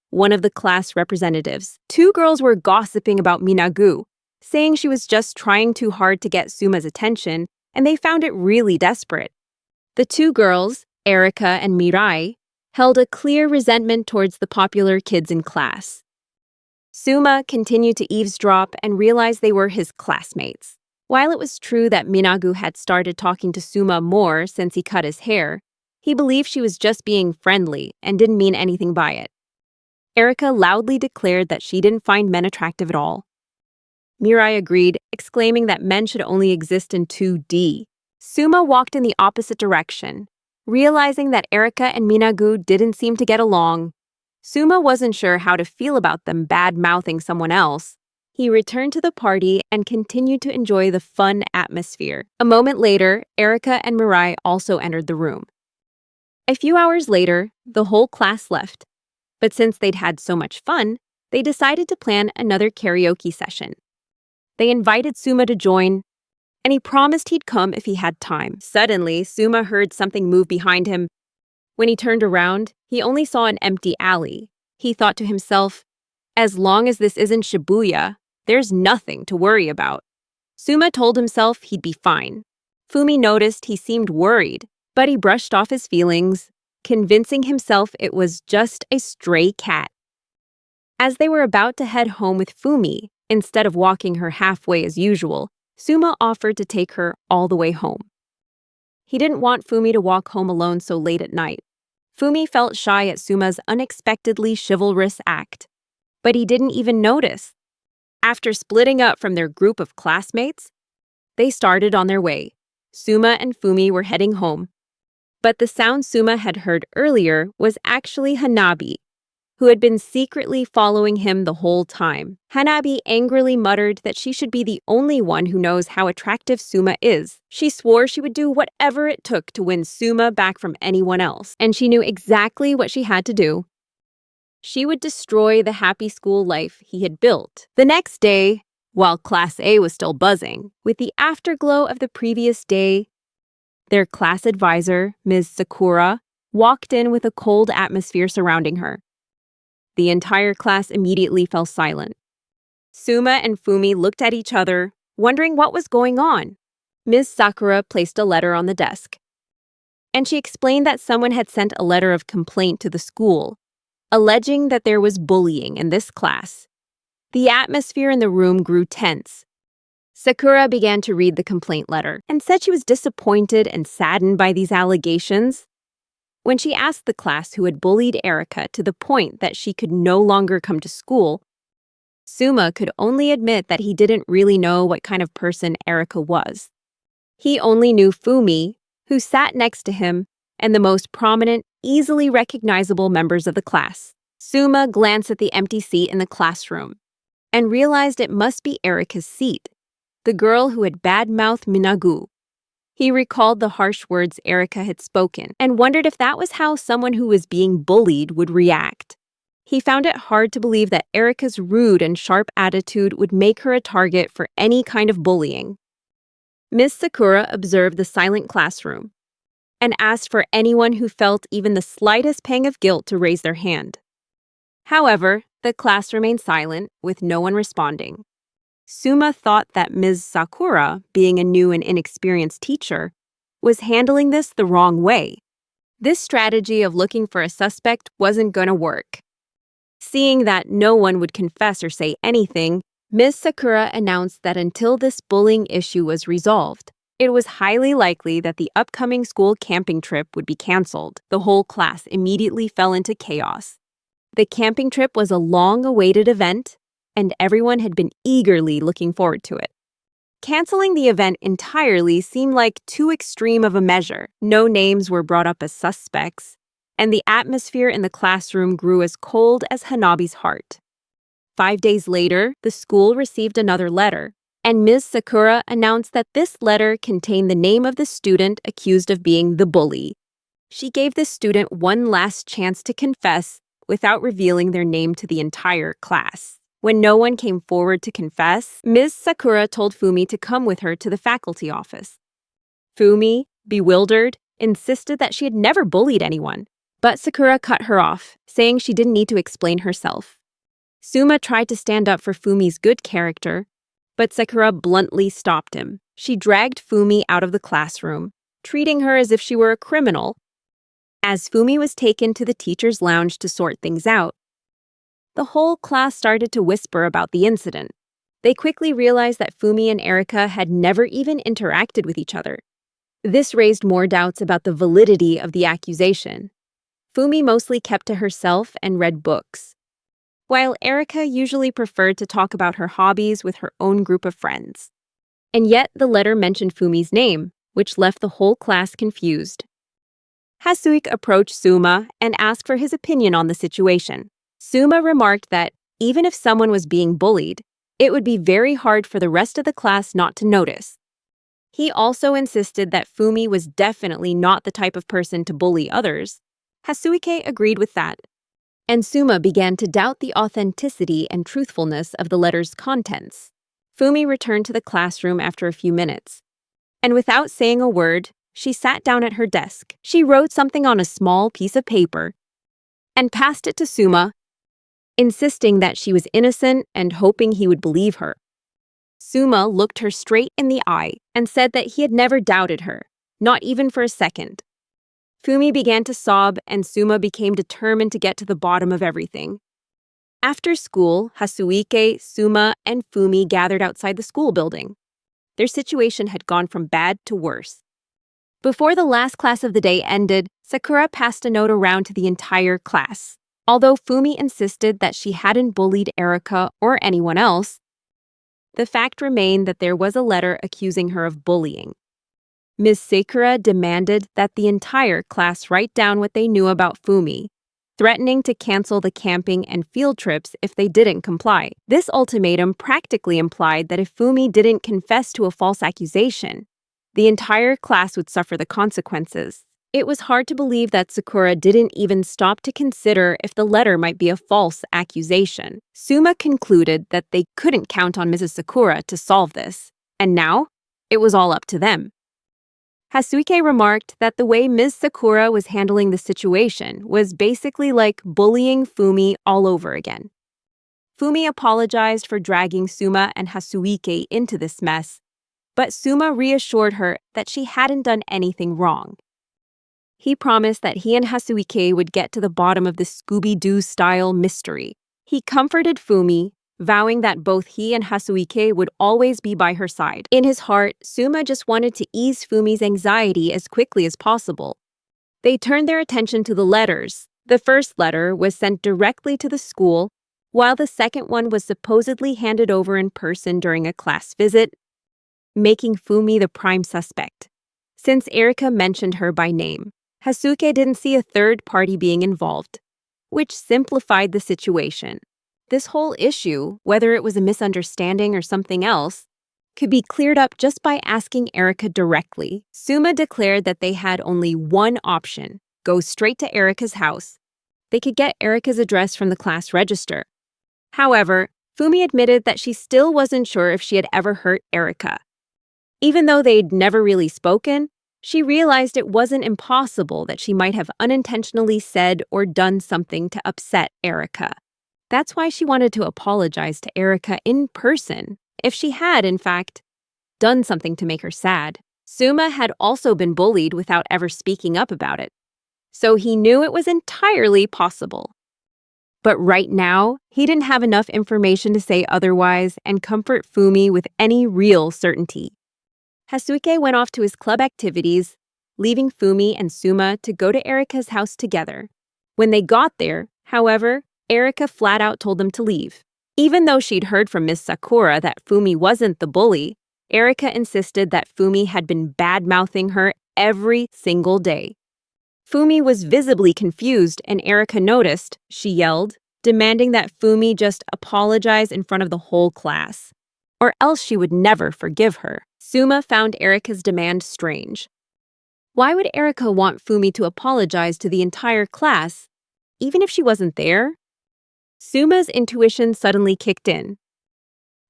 one of the class representatives. Two girls were gossiping about Minagu, saying she was just trying too hard to get Suma's attention, and they found it really desperate. The two girls, Erika and Mirai, held a clear resentment towards the popular kids in class. Suma continued to eavesdrop and realized they were his classmates. While it was true that Minagu had started talking to Suma more since he cut his hair, he believed she was just being friendly and didn't mean anything by it. Erika loudly declared that she didn't find men attractive at all. Mirai agreed, exclaiming that men should only exist in 2D. Suma walked in the opposite direction, realizing that Erika and Minagu didn't seem to get along. Suma wasn't sure how to feel about them bad-mouthing someone else. He returned to the party and continued to enjoy the fun atmosphere. A moment later, Erika and Mirai also entered the room. A few hours later, the whole class left. But since they'd had so much fun, they decided to plan another karaoke session. They invited Suma to join, and he promised he'd come if he had time. Suddenly, Suma heard something move behind him. When he turned around, he only saw an empty alley. He thought to himself, as long as this isn't Shibuya, there's nothing to worry about. Suma told himself he'd be fine. Fumi noticed he seemed worried, but he brushed off his feelings, convincing himself it was just a stray cat. As they were about to head home with Fumi, instead of walking her halfway as usual, Suma offered to take her all the way home. He didn't want Fumi to walk home alone so late at night. Fumi felt shy at Suma's unexpectedly chivalrous act, but he didn't even notice. After splitting up from their group of classmates, they started on their way. Suma and Fumi were heading home. But the sound Suma had heard earlier was actually Hanabi, who had been secretly following him the whole time. Hanabi angrily muttered that she should be the only one who knows how attractive Suma is. She swore she would do whatever it took to win Suma back from anyone else, and she knew exactly what she had to do. She would destroy the happy school life he had built. The next day, while Class A was still buzzing, with the afterglow of the previous day, their class advisor, Ms. Sakura, walked in with a cold atmosphere surrounding her. The entire class immediately fell silent. Suma and Fumi looked at each other, wondering what was going on. Ms. Sakura placed a letter on the desk, and she explained that someone had sent a letter of complaint to the school, alleging that there was bullying in this class. The atmosphere in the room grew tense. Sakura began to read the complaint letter and said she was disappointed and saddened by these allegations. When she asked the class who had bullied Erika to the point that she could no longer come to school, Suma could only admit that he didn't really know what kind of person Erika was. He only knew Fumi, who sat next to him, and the most prominent, easily recognizable members of the class. Suma glanced at the empty seat in the classroom and realized it must be Erika's seat, the girl who had bad-mouthed Minagu. He recalled the harsh words Erika had spoken and wondered if that was how someone who was being bullied would react. He found it hard to believe that Erika's rude and sharp attitude would make her a target for any kind of bullying. Miss Sakura observed the silent classroom and asked for anyone who felt even the slightest pang of guilt to raise their hand. However, the class remained silent, with no one responding. Suma thought that Ms. Sakura, being a new and inexperienced teacher, was handling this the wrong way. This strategy of looking for a suspect wasn't going to work. Seeing that no one would confess or say anything, Ms. Sakura announced that until this bullying issue was resolved, it was highly likely that the upcoming school camping trip would be canceled. The whole class immediately fell into chaos. The camping trip was a long-awaited event, and everyone had been eagerly looking forward to it. Canceling the event entirely seemed like too extreme of a measure. No names were brought up as suspects, and the atmosphere in the classroom grew as cold as Hanabi's heart. 5 days later, the school received another letter, and Ms. Sakura announced that this letter contained the name of the student accused of being the bully. She gave the student one last chance to confess without revealing their name to the entire class. When no one came forward to confess, Ms. Sakura told Fumi to come with her to the faculty office. Fumi, bewildered, insisted that she had never bullied anyone, but Sakura cut her off, saying she didn't need to explain herself. Suma tried to stand up for Fumi's good character, but Sakura bluntly stopped him. She dragged Fumi out of the classroom, treating her as if she were a criminal. As Fumi was taken to the teacher's lounge to sort things out, the whole class started to whisper about the incident. They quickly realized that Fumi and Erika had never even interacted with each other. This raised more doubts about the validity of the accusation. Fumi mostly kept to herself and read books, while Erika usually preferred to talk about her hobbies with her own group of friends. And yet the letter mentioned Fumi's name, which left the whole class confused. Hasuik approached Suma and asked for his opinion on the situation. Suma remarked that even if someone was being bullied, it would be very hard for the rest of the class not to notice. He also insisted that Fumi was definitely not the type of person to bully others. Hasuike agreed with that, and Suma began to doubt the authenticity and truthfulness of the letter's contents. Fumi returned to the classroom after a few minutes, and without saying a word, she sat down at her desk. She wrote something on a small piece of paper and passed it to Suma, insisting that she was innocent and hoping he would believe her. Suma looked her straight in the eye and said that he had never doubted her, not even for a second. Fumi began to sob and Suma became determined to get to the bottom of everything. After school, Hasuike, Suma, and Fumi gathered outside the school building. Their situation had gone from bad to worse. Before the last class of the day ended, Sakura passed a note around to the entire class. Although Fumi insisted that she hadn't bullied Erika or anyone else, the fact remained that there was a letter accusing her of bullying. Ms. Sakura demanded that the entire class write down what they knew about Fumi, threatening to cancel the camping and field trips if they didn't comply. This ultimatum practically implied that if Fumi didn't confess to a false accusation, the entire class would suffer the consequences. It was hard to believe that Sakura didn't even stop to consider if the letter might be a false accusation. Suma concluded that they couldn't count on Mrs. Sakura to solve this, and now it was all up to them. Hasuike remarked that the way Ms. Sakura was handling the situation was basically like bullying Fumi all over again. Fumi apologized for dragging Suma and Hasuike into this mess, but Suma reassured her that she hadn't done anything wrong. He promised that he and Hasuike would get to the bottom of this Scooby-Doo-style mystery. He comforted Fumi, vowing that both he and Hasuike would always be by her side. In his heart, Suma just wanted to ease Fumi's anxiety as quickly as possible. They turned their attention to the letters. The first letter was sent directly to the school, while the second one was supposedly handed over in person during a class visit, making Fumi the prime suspect. Since Erika mentioned her by name, Hasuike didn't see a third party being involved, which simplified the situation. This whole issue, whether it was a misunderstanding or something else, could be cleared up just by asking Erika directly. Suma declared that they had only one option: go straight to Erika's house. They could get Erika's address from the class register. However, Fumi admitted that she still wasn't sure if she had ever hurt Erika. Even though they'd never really spoken, she realized it wasn't impossible that she might have unintentionally said or done something to upset Erika. That's why she wanted to apologize to Erika in person, if she had, in fact, done something to make her sad. Suma had also been bullied without ever speaking up about it, so he knew it was entirely possible. But right now, he didn't have enough information to say otherwise and comfort Fumi with any real certainty. Hasuike went off to his club activities, leaving Fumi and Suma to go to Erika's house together. When they got there, however, Erika flat out told them to leave. Even though she'd heard from Miss Sakura that Fumi wasn't the bully, Erika insisted that Fumi had been bad-mouthing her every single day. Fumi was visibly confused and Erika noticed. She yelled, demanding that Fumi just apologize in front of the whole class, or else she would never forgive her. Suma found Erika's demand strange. Why would Erika want Fumi to apologize to the entire class, even if she wasn't there? Suma's intuition suddenly kicked in,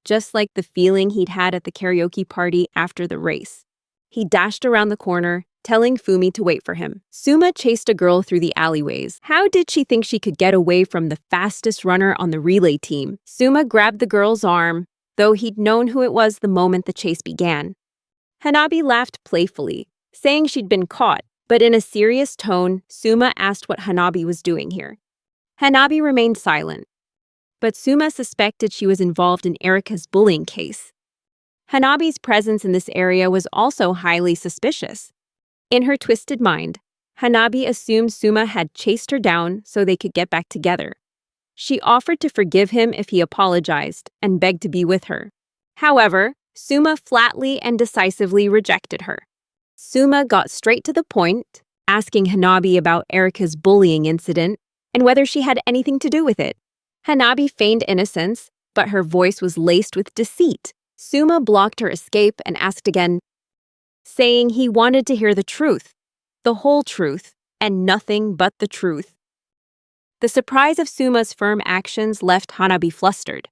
just like the feeling he'd had at the karaoke party after the race. He dashed around the corner, telling Fumi to wait for him. Suma chased a girl through the alleyways. How did she think she could get away from the fastest runner on the relay team? Suma grabbed the girl's arm, though he'd known who it was the moment the chase began. Hanabi laughed playfully, saying she'd been caught, but in a serious tone, Suma asked what Hanabi was doing here. Hanabi remained silent, but Suma suspected she was involved in Erika's bullying case. Hanabi's presence in this area was also highly suspicious. In her twisted mind, Hanabi assumed Suma had chased her down so they could get back together. She offered to forgive him if he apologized and begged to be with her. However, Suma flatly and decisively rejected her. Suma got straight to the point, asking Hanabi about Erika's bullying incident and whether she had anything to do with it. Hanabi feigned innocence, but her voice was laced with deceit. Suma blocked her escape and asked again, saying he wanted to hear the truth, the whole truth, and nothing but the truth. The surprise of Suma's firm actions left Hanabi flustered.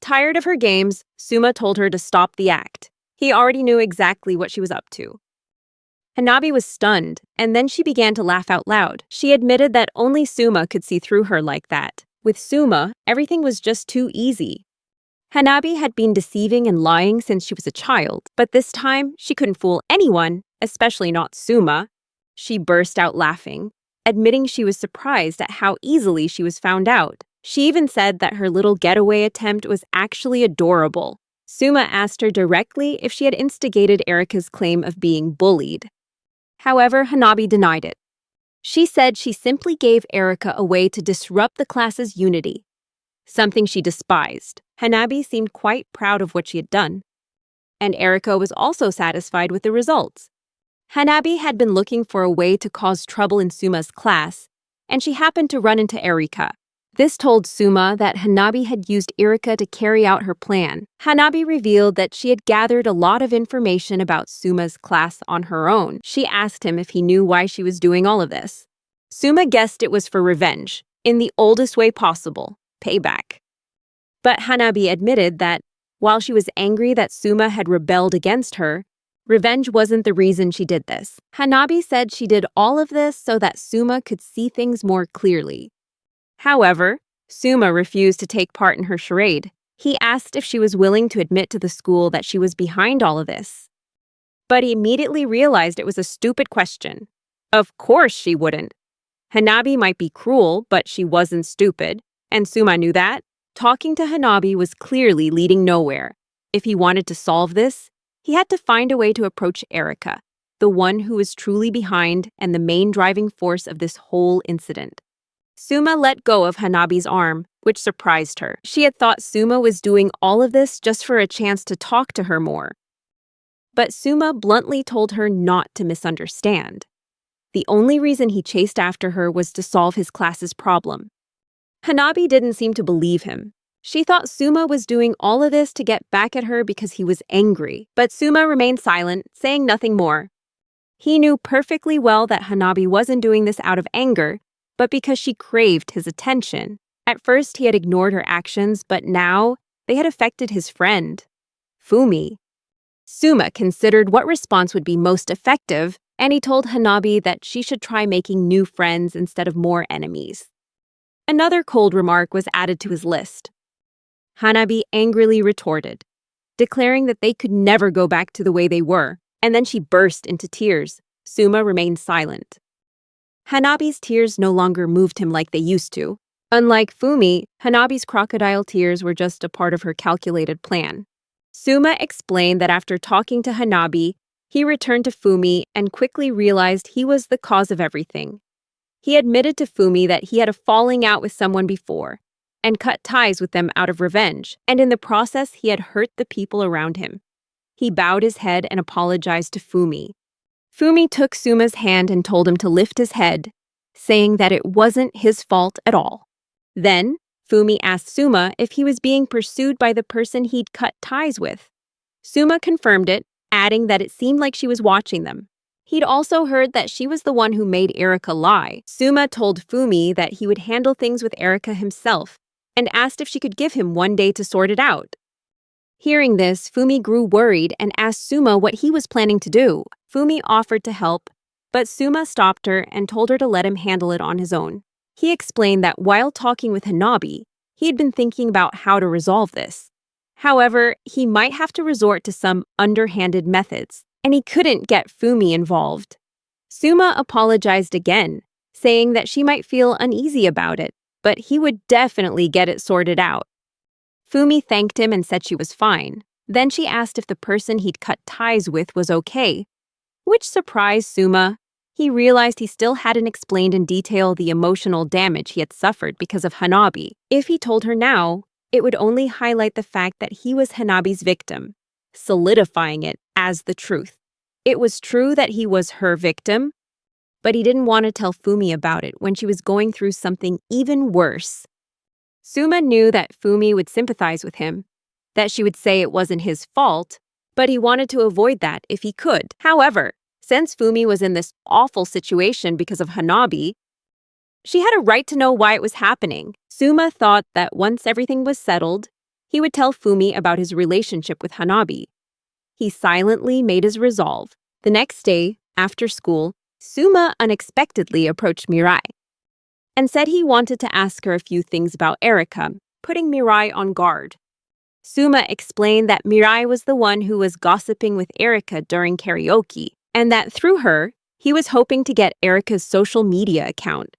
Tired of her games, Suma told her to stop the act. He already knew exactly what she was up to. Hanabi was stunned, and then she began to laugh out loud. She admitted that only Suma could see through her like that. With Suma, everything was just too easy. Hanabi had been deceiving and lying since she was a child, but this time she couldn't fool anyone, especially not Suma. She burst out laughing, admitting she was surprised at how easily she was found out. She even said that her little getaway attempt was actually adorable. Suma asked her directly if she had instigated Erika's claim of being bullied. However, Hanabi denied it. She said she simply gave Erika a way to disrupt the class's unity, something she despised. Hanabi seemed quite proud of what she had done, and Erika was also satisfied with the results. Hanabi had been looking for a way to cause trouble in Suma's class, and she happened to run into Erika. This told Suma that Hanabi had used Erika to carry out her plan. Hanabi revealed that she had gathered a lot of information about Suma's class on her own. She asked him if he knew why she was doing all of this. Suma guessed it was for revenge, in the oldest way possible, payback. But Hanabi admitted that, while she was angry that Suma had rebelled against her, revenge wasn't the reason she did this. Hanabi said she did all of this so that Suma could see things more clearly. However, Suma refused to take part in her charade. He asked if she was willing to admit to the school that she was behind all of this. But he immediately realized it was a stupid question. Of course she wouldn't. Hanabi might be cruel, but she wasn't stupid, and Suma knew that. Talking to Hanabi was clearly leading nowhere. If he wanted to solve this, he had to find a way to approach Erika, the one who was truly behind and the main driving force of this whole incident. Suma let go of Hanabi's arm, which surprised her. She had thought Suma was doing all of this just for a chance to talk to her more. But Suma bluntly told her not to misunderstand. The only reason he chased after her was to solve his class's problem. Hanabi didn't seem to believe him. She thought Suma was doing all of this to get back at her because he was angry. But Suma remained silent, saying nothing more. He knew perfectly well that Hanabi wasn't doing this out of anger, but because she craved his attention. At first, he had ignored her actions, but now they had affected his friend, Fumi. Suma considered what response would be most effective, and he told Hanabi that she should try making new friends instead of more enemies. Another cold remark was added to his list. Hanabi angrily retorted, declaring that they could never go back to the way they were, and then she burst into tears. Suma remained silent. Hanabi's tears no longer moved him like they used to. Unlike Fumi, Hanabi's crocodile tears were just a part of her calculated plan. Suma explained that after talking to Hanabi, he returned to Fumi and quickly realized he was the cause of everything. He admitted to Fumi that he had a falling out with someone before and cut ties with them out of revenge, and in the process he had hurt the people around him. He bowed his head and apologized to Fumi. Fumi took Suma's hand and told him to lift his head, saying that it wasn't his fault at all. Then, Fumi asked Suma if he was being pursued by the person he'd cut ties with. Suma confirmed it, adding that it seemed like she was watching them. He'd also heard that she was the one who made Erika lie. Suma told Fumi that he would handle things with Erika himself and asked if she could give him one day to sort it out. Hearing this, Fumi grew worried and asked Suma what he was planning to do. Fumi offered to help, but Suma stopped her and told her to let him handle it on his own. He explained that while talking with Hanabi, he had been thinking about how to resolve this. However, he might have to resort to some underhanded methods, and he couldn't get Fumi involved. Suma apologized again, saying that she might feel uneasy about it, but he would definitely get it sorted out. Fumi thanked him and said she was fine. Then she asked if the person he'd cut ties with was okay, which surprised Suma. He realized he still hadn't explained in detail the emotional damage he had suffered because of Hanabi. If he told her now, it would only highlight the fact that he was Hanabi's victim, solidifying it as the truth. It was true that he was her victim, but he didn't want to tell Fumi about it when she was going through something even worse. Suma knew that Fumi would sympathize with him, that she would say it wasn't his fault, but he wanted to avoid that if he could. However, since Fumi was in this awful situation because of Hanabi, she had a right to know why it was happening. Suma thought that once everything was settled, he would tell Fumi about his relationship with Hanabi. He silently made his resolve. The next day, after school, Suma unexpectedly approached Mirai and said he wanted to ask her a few things about Erika, putting Mirai on guard. Suma explained that Mirai was the one who was gossiping with Erika during karaoke, and that through her, he was hoping to get Erika's social media account.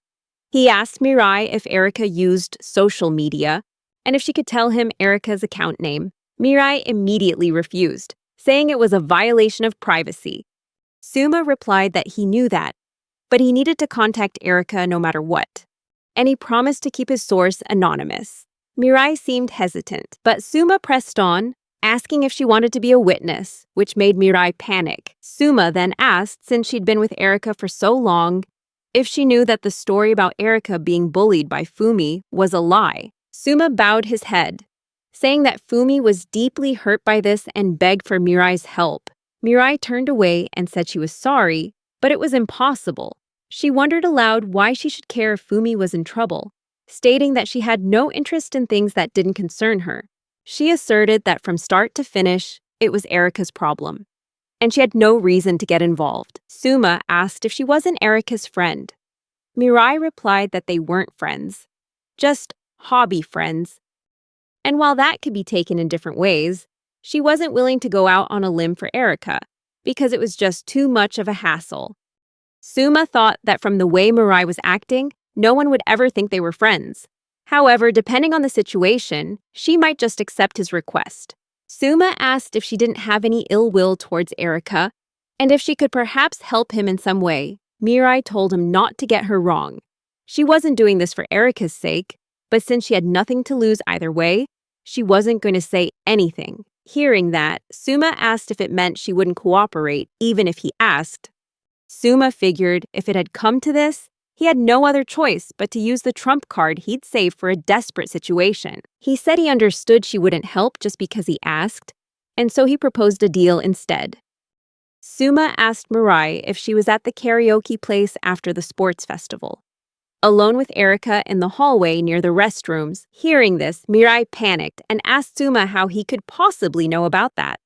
He asked Mirai if Erika used social media, and if she could tell him Erika's account name. Mirai immediately refused, saying it was a violation of privacy. Suma replied that he knew that, but he needed to contact Erika no matter what, and he promised to keep his source anonymous. Mirai seemed hesitant, but Suma pressed on, asking if she wanted to be a witness, which made Mirai panic. Suma then asked, since she'd been with Erika for so long, if she knew that the story about Erika being bullied by Fumi was a lie. Suma bowed his head, saying that Fumi was deeply hurt by this and begged for Mirai's help. Mirai turned away and said she was sorry, but it was impossible. She wondered aloud why she should care if Fumi was in trouble, stating that she had no interest in things that didn't concern her. She asserted that from start to finish, it was Erika's problem, and she had no reason to get involved. Suma asked if she wasn't Erika's friend. Mirai replied that they weren't friends, just hobby friends. And while that could be taken in different ways, she wasn't willing to go out on a limb for Erika, because it was just too much of a hassle. Suma thought that from the way Mirai was acting, no one would ever think they were friends. However, depending on the situation, she might just accept his request. Suma asked if she didn't have any ill will towards Erika, and if she could perhaps help him in some way. Mirai told him not to get her wrong. She wasn't doing this for Erika's sake, but since she had nothing to lose either way, she wasn't going to say anything. Hearing that, Suma asked if it meant she wouldn't cooperate, even if he asked. Suma figured if it had come to this, he had no other choice but to use the trump card he'd saved for a desperate situation. He said he understood she wouldn't help just because he asked, and so he proposed a deal instead. Suma asked Mirai if she was at the karaoke place after the sports festival, alone with Erika in the hallway near the restrooms. Hearing this, Mirai panicked and asked Suma how he could possibly know about that.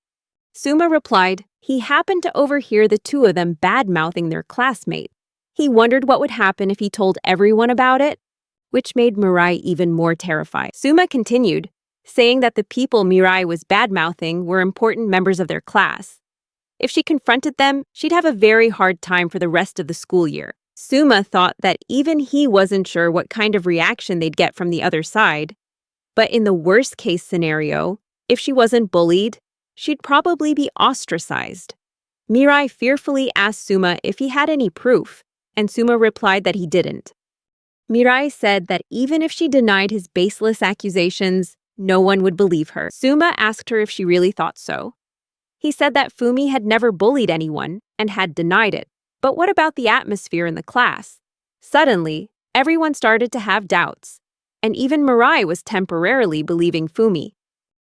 Suma replied he happened to overhear the two of them bad-mouthing their classmate. He wondered what would happen if he told everyone about it, which made Mirai even more terrified. Suma continued, saying that the people Mirai was bad-mouthing were important members of their class. If she confronted them, she'd have a very hard time for the rest of the school year. Suma thought that even he wasn't sure what kind of reaction they'd get from the other side. But in the worst-case scenario, if she wasn't bullied, she'd probably be ostracized. Mirai fearfully asked Suma if he had any proof, and Suma replied that he didn't. Mirai said that even if she denied his baseless accusations, no one would believe her. Suma asked her if she really thought so. He said that Fumi had never bullied anyone and had denied it. But what about the atmosphere in the class? Suddenly, everyone started to have doubts, and even Mirai was temporarily believing Fumi.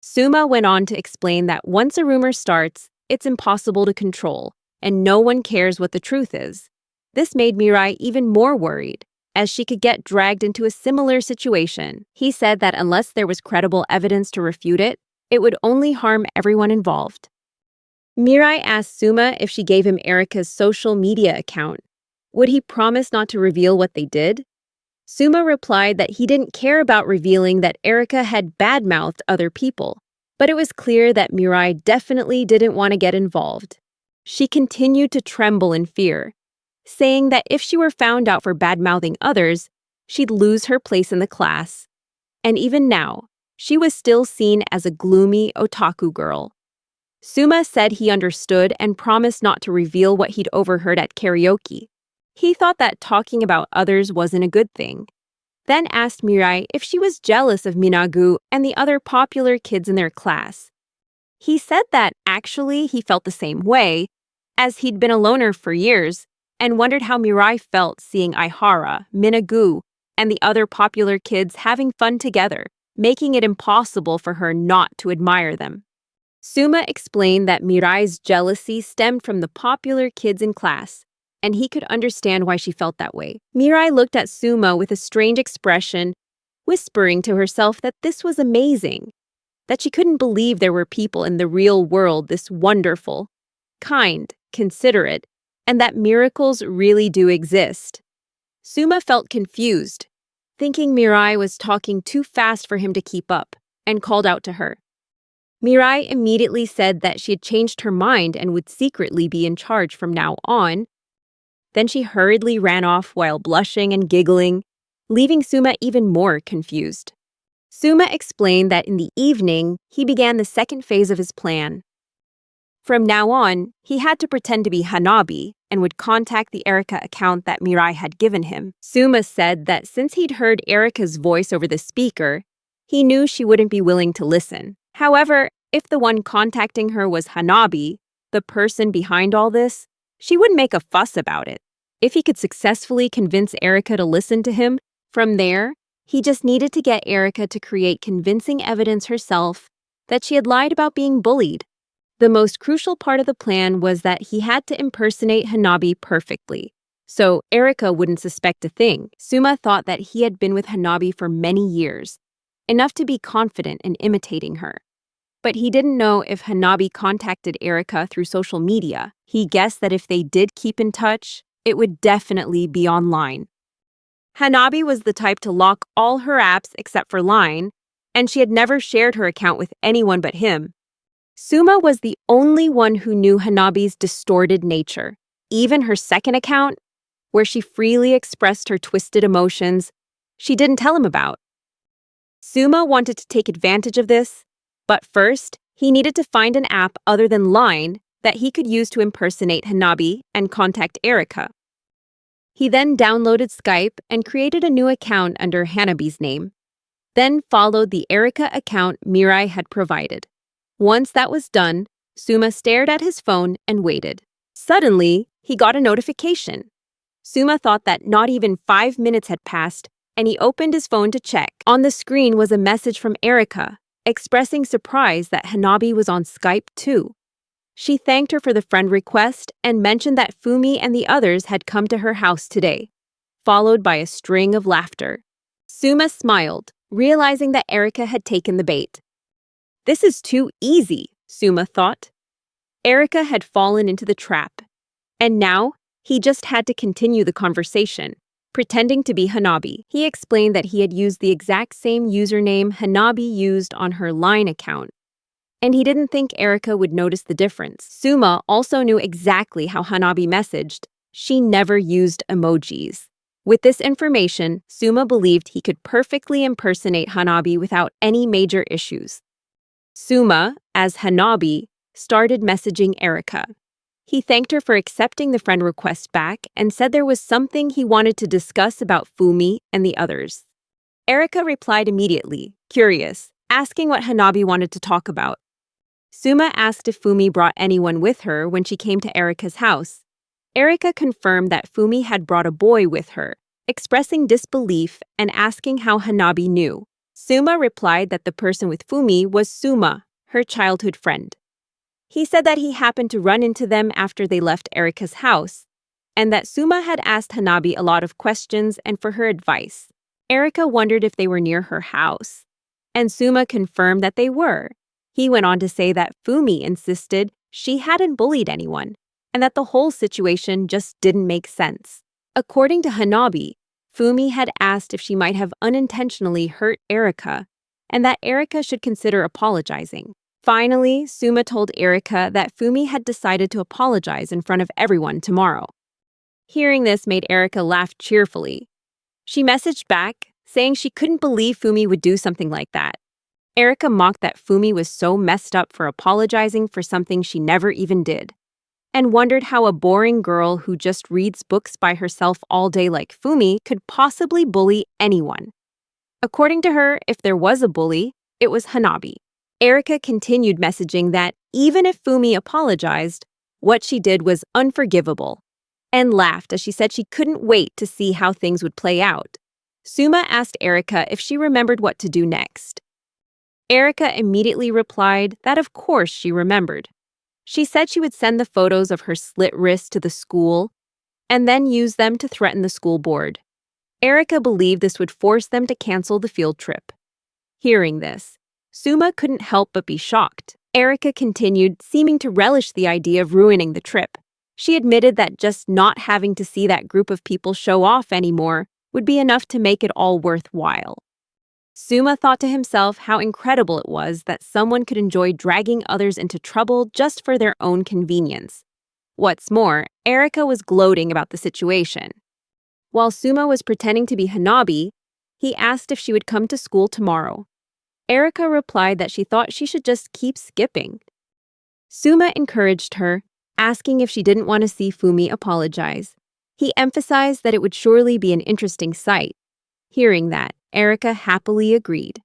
Suma went on to explain that once a rumor starts, it's impossible to control, and no one cares what the truth is. This made Mirai even more worried, as she could get dragged into a similar situation. He said that unless there was credible evidence to refute it, it would only harm everyone involved. Mirai asked Suma if she gave him Erika's social media account. Would he promise not to reveal what they did? Suma replied that he didn't care about revealing that Erika had badmouthed other people, but it was clear that Mirai definitely didn't want to get involved. She continued to tremble in fear, saying that if she were found out for badmouthing others, she'd lose her place in the class. And even now, she was still seen as a gloomy otaku girl. Suma said he understood and promised not to reveal what he'd overheard at karaoke. He thought that talking about others wasn't a good thing. Then asked Mirai if she was jealous of Minagu and the other popular kids in their class. He said that actually he felt the same way, as he'd been a loner for years, and wondered how Mirai felt seeing Aihara, Minagu, and the other popular kids having fun together, making it impossible for her not to admire them. Suma explained that Mirai's jealousy stemmed from the popular kids in class, and he could understand why she felt that way. Mirai looked at Suma with a strange expression, whispering to herself that this was amazing, that she couldn't believe there were people in the real world this wonderful, kind, considerate, and that miracles really do exist. Suma felt confused, thinking Mirai was talking too fast for him to keep up, and called out to her. Mirai immediately said that she had changed her mind and would secretly be in charge from now on. Then she hurriedly ran off while blushing and giggling, leaving Suma even more confused. Suma explained that in the evening, he began the second phase of his plan. From now on, he had to pretend to be Hanabi and would contact the Erika account that Mirai had given him. Suma said that since he'd heard Erika's voice over the speaker, he knew she wouldn't be willing to listen. However, if the one contacting her was Hanabi, the person behind all this, she wouldn't make a fuss about it. If he could successfully convince Erika to listen to him, from there, he just needed to get Erika to create convincing evidence herself that she had lied about being bullied. The most crucial part of the plan was that he had to impersonate Hanabi perfectly, so Erika wouldn't suspect a thing. Suma thought that he had been with Hanabi for many years, enough to be confident in imitating her. But he didn't know if Hanabi contacted Erika through social media. He guessed that if they did keep in touch, it would definitely be online. Hanabi was the type to lock all her apps except for Line, and she had never shared her account with anyone but him. Suma was the only one who knew Hanabi's distorted nature. Even her second account, where she freely expressed her twisted emotions, she didn't tell him about. Suma wanted to take advantage of this, but first, he needed to find an app other than Line that he could use to impersonate Hanabi and contact Erika. He then downloaded Skype and created a new account under Hanabi's name, then followed the Erika account Mirai had provided. Once that was done, Suma stared at his phone and waited. Suddenly, he got a notification. Suma thought that not even 5 minutes had passed, and he opened his phone to check. On the screen was a message from Erika, expressing surprise that Hanabi was on Skype too. She thanked her for the friend request and mentioned that Fumi and the others had come to her house today, followed by a string of laughter. Suma smiled, realizing that Erika had taken the bait. This is too easy, Suma thought. Erika had fallen into the trap, and now he just had to continue the conversation, pretending to be Hanabi. He explained that he had used the exact same username Hanabi used on her Line account, and he didn't think Erika would notice the difference. Suma also knew exactly how Hanabi messaged. She never used emojis. With this information, Suma believed he could perfectly impersonate Hanabi without any major issues. Suma, as Hanabi, started messaging Erika. He thanked her for accepting the friend request back and said there was something he wanted to discuss about Fumi and the others. Erika replied immediately, curious, asking what Hanabi wanted to talk about. Suma asked if Fumi brought anyone with her when she came to Erika's house. Erika confirmed that Fumi had brought a boy with her, expressing disbelief and asking how Hanabi knew. Suma replied that the person with Fumi was Suma, her childhood friend. He said that he happened to run into them after they left Erika's house, and that Suma had asked Hanabi a lot of questions and for her advice. Erika wondered if they were near her house, and Suma confirmed that they were. He went on to say that Fumi insisted she hadn't bullied anyone, and that the whole situation just didn't make sense. According to Hanabi, Fumi had asked if she might have unintentionally hurt Erika, and that Erika should consider apologizing. Finally, Suma told Erika that Fumi had decided to apologize in front of everyone tomorrow. Hearing this made Erika laugh cheerfully. She messaged back, saying she couldn't believe Fumi would do something like that. Erika mocked that Fumi was so messed up for apologizing for something she never even did, and wondered how a boring girl who just reads books by herself all day like Fumi could possibly bully anyone. According to her, if there was a bully, it was Hanabi. Erika continued messaging that even if Fumi apologized, what she did was unforgivable, and laughed as she said she couldn't wait to see how things would play out. Suma asked Erika if she remembered what to do next. Erika immediately replied that of course she remembered. She said she would send the photos of her slit wrist to the school and then use them to threaten the school board. Erika believed this would force them to cancel the field trip. Hearing this, Suma couldn't help but be shocked. Erica continued, seeming to relish the idea of ruining the trip. She admitted that just not having to see that group of people show off anymore would be enough to make it all worthwhile. Suma thought to himself how incredible it was that someone could enjoy dragging others into trouble just for their own convenience. What's more, Erica was gloating about the situation. While Suma was pretending to be Hanabi, he asked if she would come to school tomorrow. Erica replied that she thought she should just keep skipping. Suma encouraged her, asking if she didn't want to see Fumi apologize. He emphasized that it would surely be an interesting sight. Hearing that, Erica happily agreed.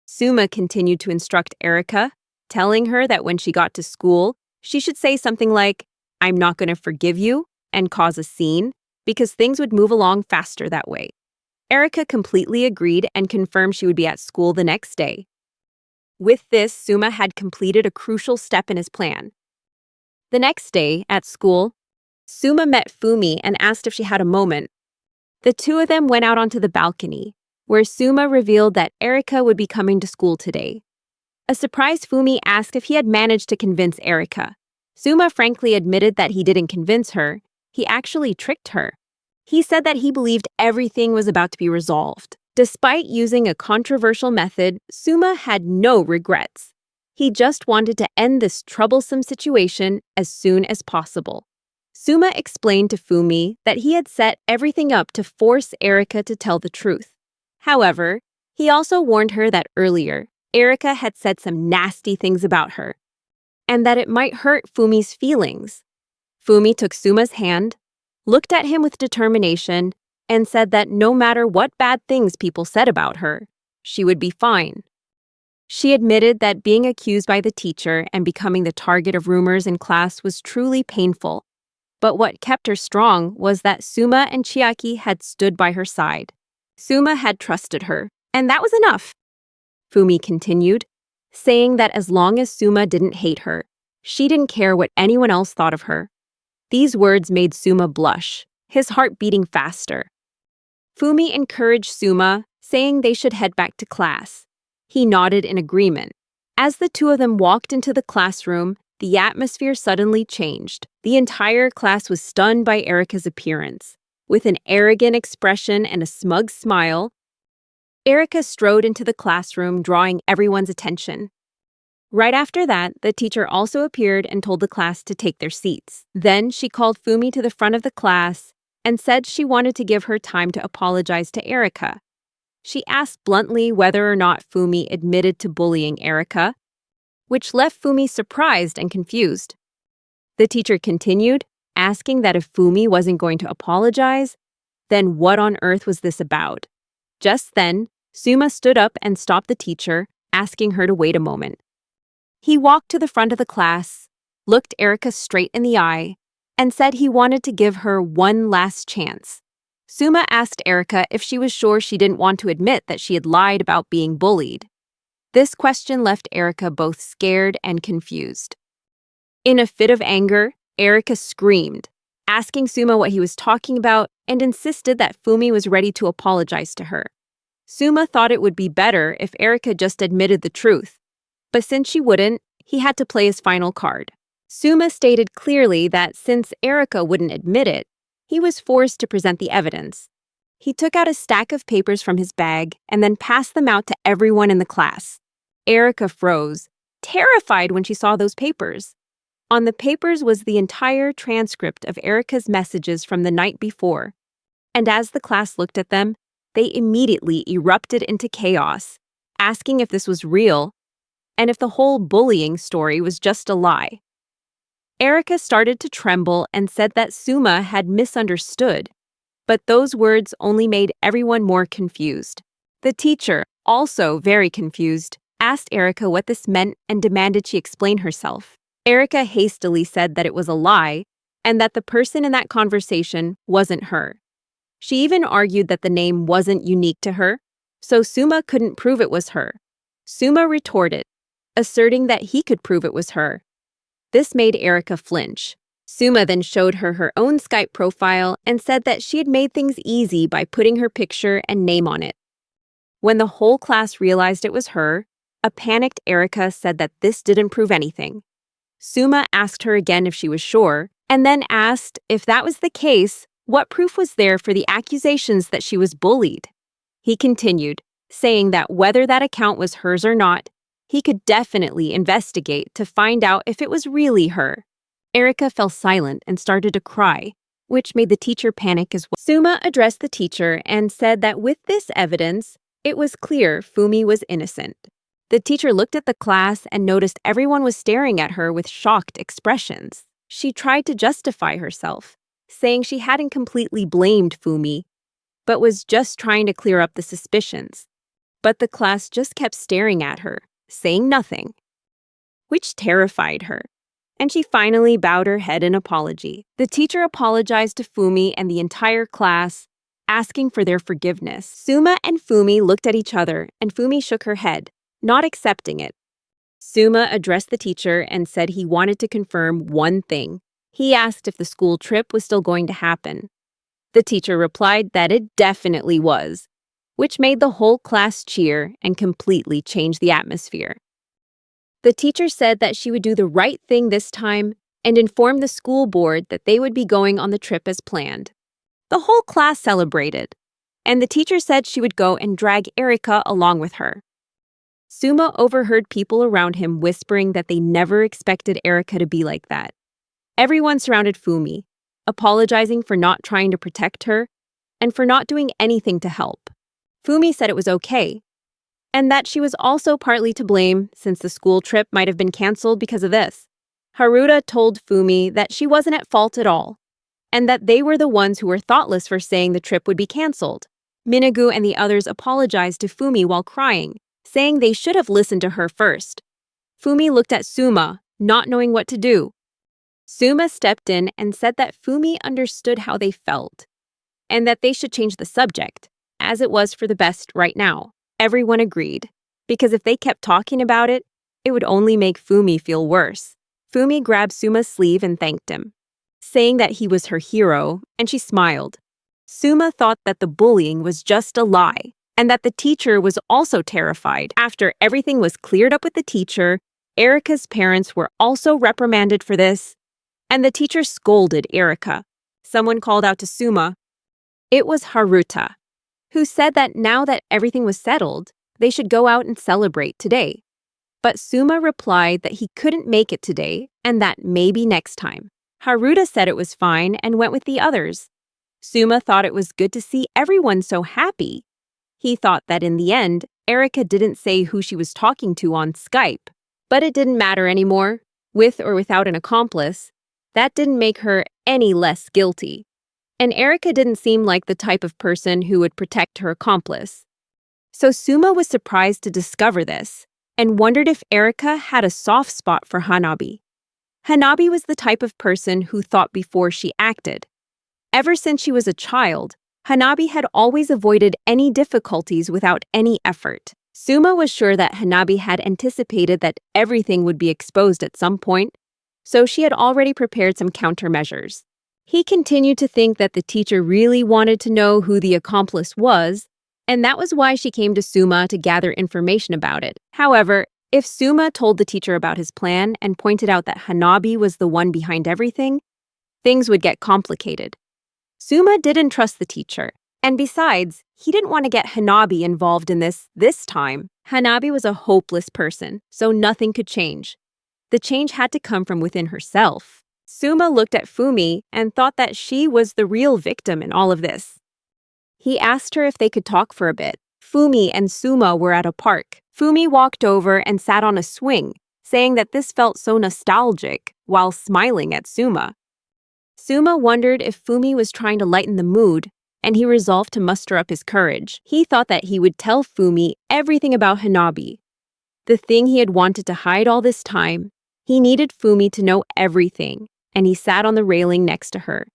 Suma continued to instruct Erica, telling her that when she got to school, she should say something like, "I'm not going to forgive you," and cause a scene, because things would move along faster that way. Erica completely agreed and confirmed she would be at school the next day. With this, Suma had completed a crucial step in his plan. The next day, at school, Suma met Fumi and asked if she had a moment. The two of them went out onto the balcony, where Suma revealed that Erica would be coming to school today. A surprised Fumi asked if he had managed to convince Erica. Suma frankly admitted that he didn't convince her, he actually tricked her. He said that he believed everything was about to be resolved. Despite using a controversial method, Suma had no regrets. He just wanted to end this troublesome situation as soon as possible. Suma explained to Fumi that he had set everything up to force Erica to tell the truth. However, he also warned her that earlier, Erica had said some nasty things about her, and that it might hurt Fumi's feelings. Fumi took Suma's hand, looked at him with determination, and said that no matter what bad things people said about her, she would be fine. She admitted that being accused by the teacher and becoming the target of rumors in class was truly painful. But what kept her strong was that Suma and Chiaki had stood by her side. Suma had trusted her, and that was enough. Fumi continued, saying that as long as Suma didn't hate her, she didn't care what anyone else thought of her. These words made Suma blush, his heart beating faster. Fumi encouraged Suma, saying they should head back to class. He nodded in agreement. As the two of them walked into the classroom, the atmosphere suddenly changed. The entire class was stunned by Erica's appearance. With an arrogant expression and a smug smile, Erica strode into the classroom, drawing everyone's attention. Right after that, the teacher also appeared and told the class to take their seats. Then she called Fumi to the front of the class and said she wanted to give her time to apologize to Erica. She asked bluntly whether or not Fumi admitted to bullying Erica, which left Fumi surprised and confused. The teacher continued, asking that if Fumi wasn't going to apologize, then what on earth was this about? Just then, Suma stood up and stopped the teacher, asking her to wait a moment. He walked to the front of the class, looked Erica straight in the eye, and said he wanted to give her one last chance. Suma asked Erica if she was sure she didn't want to admit that she had lied about being bullied. This question left Erica both scared and confused. In a fit of anger, Erica screamed, asking Suma what he was talking about and insisted that Fumi was ready to apologize to her. Suma thought it would be better if Erica just admitted the truth, but since she wouldn't, he had to play his final card. Suma stated clearly that since Erica wouldn't admit it, he was forced to present the evidence. He took out a stack of papers from his bag and then passed them out to everyone in the class. Erica froze, terrified when she saw those papers. On the papers was the entire transcript of Erica's messages from the night before, and as the class looked at them, they immediately erupted into chaos, asking if this was real and if the whole bullying story was just a lie. Erica started to tremble and said that Suma had misunderstood, but those words only made everyone more confused. The teacher, also very confused, asked Erica what this meant and demanded she explain herself. Erica hastily said that it was a lie and that the person in that conversation wasn't her. She even argued that the name wasn't unique to her, so Suma couldn't prove it was her. Suma retorted, asserting that he could prove it was her. This made Erica flinch. Suma then showed her her own Skype profile and said that she had made things easy by putting her picture and name on it. When the whole class realized it was her, A panicked Erika said that this didn't prove anything. Suma asked her again if she was sure, and then asked if that was the case, what proof was there for the accusations that she was bullied? He continued, saying that whether that account was hers or not, he could definitely investigate to find out if it was really her. Erika fell silent and started to cry, which made the teacher panic as well. Suma addressed the teacher and said that with this evidence, it was clear Fumi was innocent. The teacher looked at the class and noticed everyone was staring at her with shocked expressions. She tried to justify herself, saying she hadn't completely blamed Fumi, but was just trying to clear up the suspicions. But the class just kept staring at her, saying nothing, which terrified her, and she finally bowed her head in apology. The teacher apologized to Fumi and the entire class, asking for their forgiveness. Suma and Fumi looked at each other, and Fumi shook her head, not accepting it. Suma addressed the teacher and said he wanted to confirm one thing. He asked if the school trip was still going to happen. The teacher replied that it definitely was, which made the whole class cheer and completely change the atmosphere. The teacher said that she would do the right thing this time and inform the school board that they would be going on the trip as planned. The whole class celebrated, and the teacher said she would go and drag Erika along with her. Suma overheard people around him whispering that they never expected Erika to be like that. Everyone surrounded Fumi, apologizing for not trying to protect her and for not doing anything to help. Fumi said it was okay, and that she was also partly to blame since the school trip might have been canceled because of this. Haruta told Fumi that she wasn't at fault at all, and that they were the ones who were thoughtless for saying the trip would be canceled. Minagu and the others apologized to Fumi while crying, saying they should have listened to her first. Fumi looked at Suma, not knowing what to do. Suma stepped in and said that Fumi understood how they felt, and that they should change the subject, as it was for the best right now. Everyone agreed, because if they kept talking about it, it would only make Fumi feel worse. Fumi grabbed Suma's sleeve and thanked him, saying that he was her hero, and she smiled. Suma thought that the bullying was just a lie, and that the teacher was also terrified. After everything was cleared up with the teacher, Erika's parents were also reprimanded for this, and the teacher scolded Erika. Someone called out to Suma. It was Haruta, who said that now that everything was settled, they should go out and celebrate today. But Suma replied that he couldn't make it today and that maybe next time. Haruta said it was fine and went with the others. Suma thought it was good to see everyone so happy. He thought that in the end, Erika didn't say who she was talking to on Skype. But it didn't matter anymore, with or without an accomplice. That didn't make her any less guilty. And Erika didn't seem like the type of person who would protect her accomplice. So Suma was surprised to discover this, and wondered if Erika had a soft spot for Hanabi. Hanabi was the type of person who thought before she acted. Ever since she was a child, Hanabi had always avoided any difficulties without any effort. Suma was sure that Hanabi had anticipated that everything would be exposed at some point, so she had already prepared some countermeasures. He continued to think that the teacher really wanted to know who the accomplice was, and that was why she came to Suma to gather information about it. However, if Suma told the teacher about his plan and pointed out that Hanabi was the one behind everything, things would get complicated. Suma didn't trust the teacher, and besides, he didn't want to get Hanabi involved in this time. Hanabi was a hopeless person, so nothing could change. The change had to come from within herself. Suma looked at Fumi and thought that she was the real victim in all of this. He asked her if they could talk for a bit. Fumi and Suma were at a park. Fumi walked over and sat on a swing, saying that this felt so nostalgic, while smiling at Suma. Suma wondered if Fumi was trying to lighten the mood, and he resolved to muster up his courage. He thought that he would tell Fumi everything about Hanabi, the thing he had wanted to hide all this time. He needed Fumi to know everything, and he sat on the railing next to her.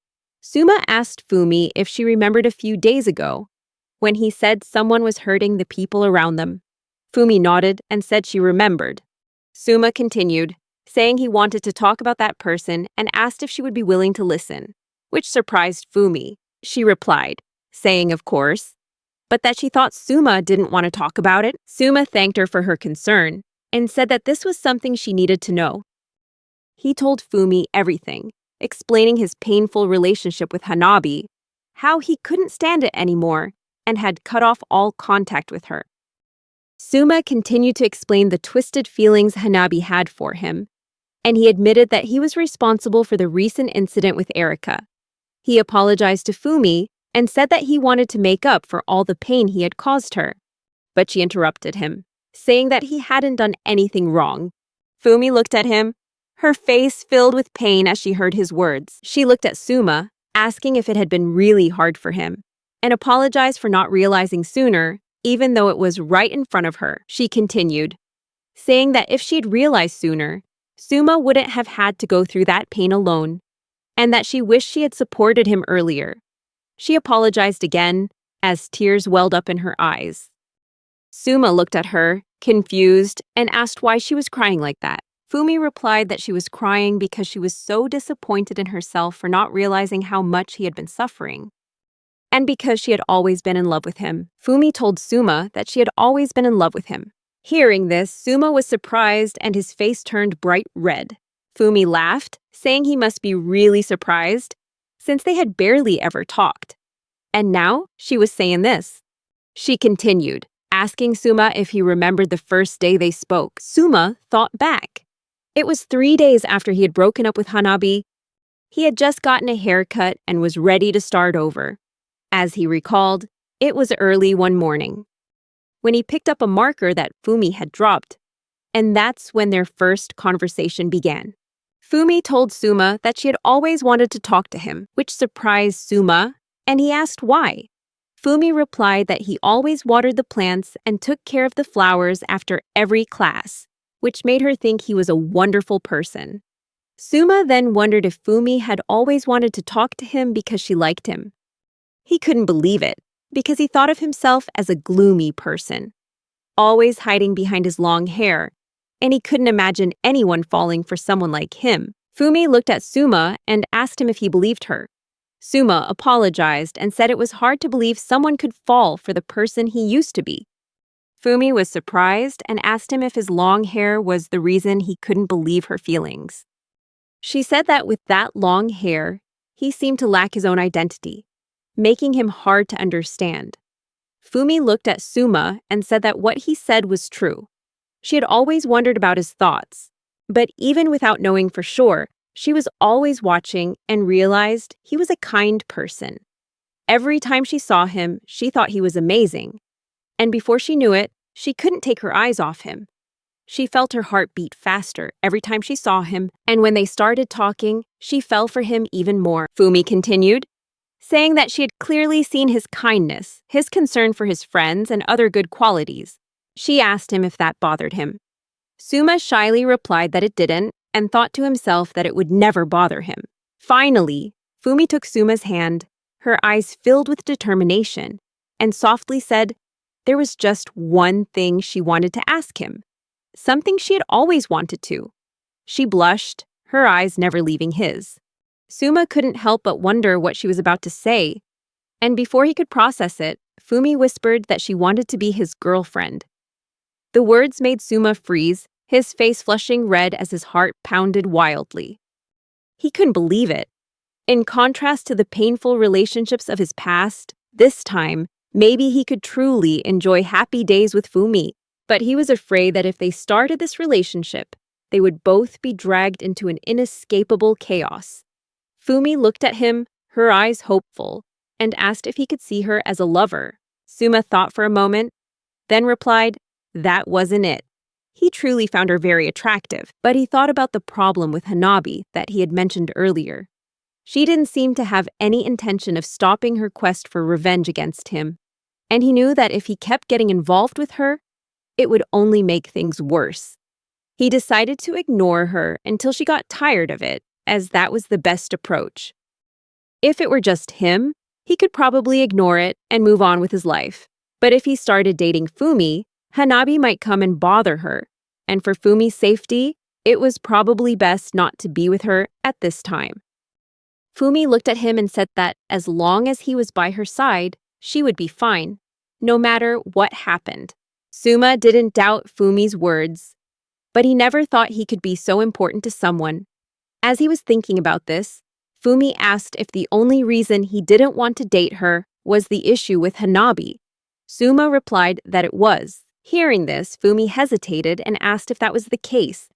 Suma asked Fumi if she remembered a few days ago, when he said someone was hurting the people around them. Fumi nodded and said she remembered. Suma continued, saying he wanted to talk about that person and asked if she would be willing to listen, which surprised Fumi. She replied, saying of course. but that she thought Suma didn't want to talk about it. Suma thanked her for her concern and said that this was something she needed to know. He told Fumi everything, explaining his painful relationship with Hanabi, how he couldn't stand it anymore, and had cut off all contact with her. Suma continued to explain the twisted feelings Hanabi had for him, and he admitted that he was responsible for the recent incident with Erika. He apologized to Fumi and said that he wanted to make up for all the pain he had caused her. But she interrupted him, saying that he hadn't done anything wrong. Fumi looked at him, her face filled with pain as she heard his words. She looked at Suma, asking if it had been really hard for him, and apologized for not realizing sooner, even though it was right in front of her. She continued, saying that if she'd realized sooner, Suma wouldn't have had to go through that pain alone, and that she wished she had supported him earlier. She apologized again, as tears welled up in her eyes. Suma looked at her, confused, and asked why she was crying like that. Fumi replied that she was crying because she was so disappointed in herself for not realizing how much he had been suffering, and because she had always been in love with him. Fumi told Suma that she had always been in love with him. Hearing this, Suma was surprised and his face turned bright red. Fumi laughed, saying he must be really surprised, since they had barely ever talked. And now she was saying this. She continued, asking Suma if he remembered the first day they spoke. Suma thought back. It was 3 days after he had broken up with Hanabi. He had just gotten a haircut and was ready to start over. As he recalled, it was early one morning, when he picked up a marker that Fumi had dropped, and that's when their first conversation began. Fumi told Suma that she had always wanted to talk to him, which surprised Suma, and he asked why. Fumi replied that he always watered the plants and took care of the flowers after every class, which made her think he was a wonderful person. Suma then wondered if Fumi had always wanted to talk to him because she liked him. He couldn't believe it, because he thought of himself as a gloomy person, always hiding behind his long hair, and he couldn't imagine anyone falling for someone like him. Fumi looked at Suma and asked him if he believed her. Suma apologized and said it was hard to believe someone could fall for the person he used to be. Fumi was surprised and asked him if his long hair was the reason he couldn't believe her feelings. She said that with that long hair, he seemed to lack his own identity, making him hard to understand. Fumi looked at Suma and said that what he said was true. She had always wondered about his thoughts, but even without knowing for sure, she was always watching and realized he was a kind person. Every time she saw him, she thought he was amazing. And before she knew it, she couldn't take her eyes off him. She felt her heart beat faster every time she saw him, and when they started talking, she fell for him even more. Fumi continued, saying that she had clearly seen his kindness, his concern for his friends, and other good qualities. She asked him if that bothered him. Suma shyly replied that it didn't, and thought to himself that it would never bother him. Finally, Fumi took Suma's hand, her eyes filled with determination, and softly said there was just one thing she wanted to ask him, something she had always wanted to. She blushed, her eyes never leaving his. Suma couldn't help but wonder what she was about to say, and before he could process it, Fumi whispered that she wanted to be his girlfriend. The words made Suma freeze, his face flushing red as his heart pounded wildly. He couldn't believe it. In contrast to the painful relationships of his past, this time, maybe he could truly enjoy happy days with Fumi. But he was afraid that if they started this relationship, they would both be dragged into an inescapable chaos. Fumi looked at him, her eyes hopeful, and asked if he could see her as a lover. Suma thought for a moment, then replied, that wasn't it. He truly found her very attractive, but he thought about the problem with Hanabi that he had mentioned earlier. She didn't seem to have any intention of stopping her quest for revenge against him, and he knew that if he kept getting involved with her, it would only make things worse. He decided to ignore her until she got tired of it, as that was the best approach. If it were just him, he could probably ignore it and move on with his life. But if he started dating Fumi, Hanabi might come and bother her, and for Fumi's safety, it was probably best not to be with her at this time. Fumi looked at him and said that as long as he was by her side, she would be fine. no matter what happened. Suma didn't doubt Fumi's words, but he never thought he could be so important to someone. As he was thinking about this, Fumi asked if the only reason he didn't want to date her was the issue with Hanabi. Suma replied that it was. Hearing this, Fumi hesitated and asked if that was the case.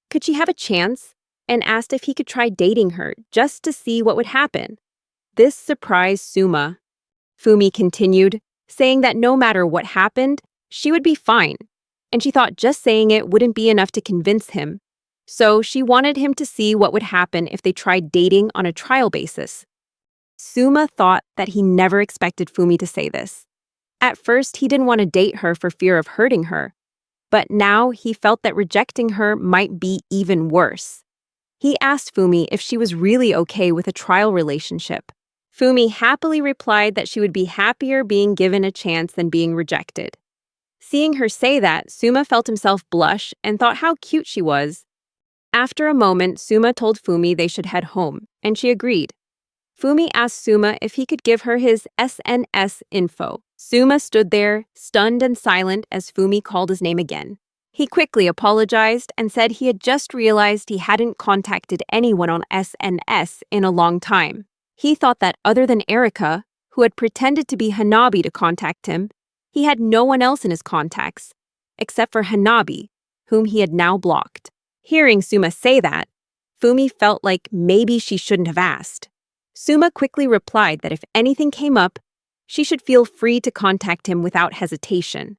Could she have a chance? And asked if he could try dating her just to see what would happen. This surprised Suma. Fumi continued, saying that no matter what happened, she would be fine, and she thought just saying it wouldn't be enough to convince him. So she wanted him to see what would happen if they tried dating on a trial basis. Suma thought that he never expected Fumi to say this. At first, he didn't want to date her for fear of hurting her, but now he felt that rejecting her might be even worse. He asked Fumi if she was really okay with a trial relationship. Fumi happily replied that she would be happier being given a chance than being rejected. Seeing her say that, Suma felt himself blush and thought how cute she was. After a moment, Suma told Fumi they should head home, and she agreed. Fumi asked Suma if he could give her his SNS info. Suma stood there, stunned and silent as Fumi called his name again. He quickly apologized and said he had just realized he hadn't contacted anyone on SNS in a long time. He thought that other than Erika, who had pretended to be Hanabi to contact him, he had no one else in his contacts, except for Hanabi, whom he had now blocked. Hearing Suma say that, Fumi felt like maybe she shouldn't have asked. Suma quickly replied that if anything came up, she should feel free to contact him without hesitation.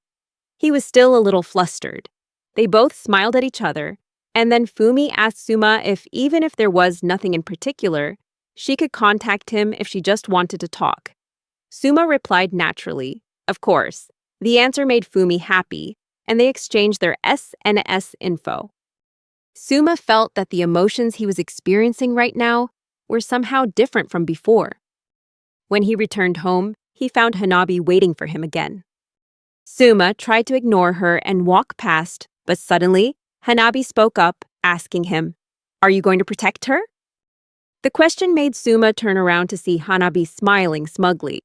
He was still a little flustered. They both smiled at each other, and then Fumi asked Suma if even if there was nothing in particular, she could contact him if she just wanted to talk. Suma replied naturally, of course. The answer made Fumi happy, and they exchanged their SNS info. Suma felt that the emotions he was experiencing right now were somehow different from before. When he returned home, he found Hanabi waiting for him again. Suma tried to ignore her and walk past, but suddenly, Hanabi spoke up, asking him, "Are you going to protect her?" The question made Suma turn around to see Hanabi smiling smugly.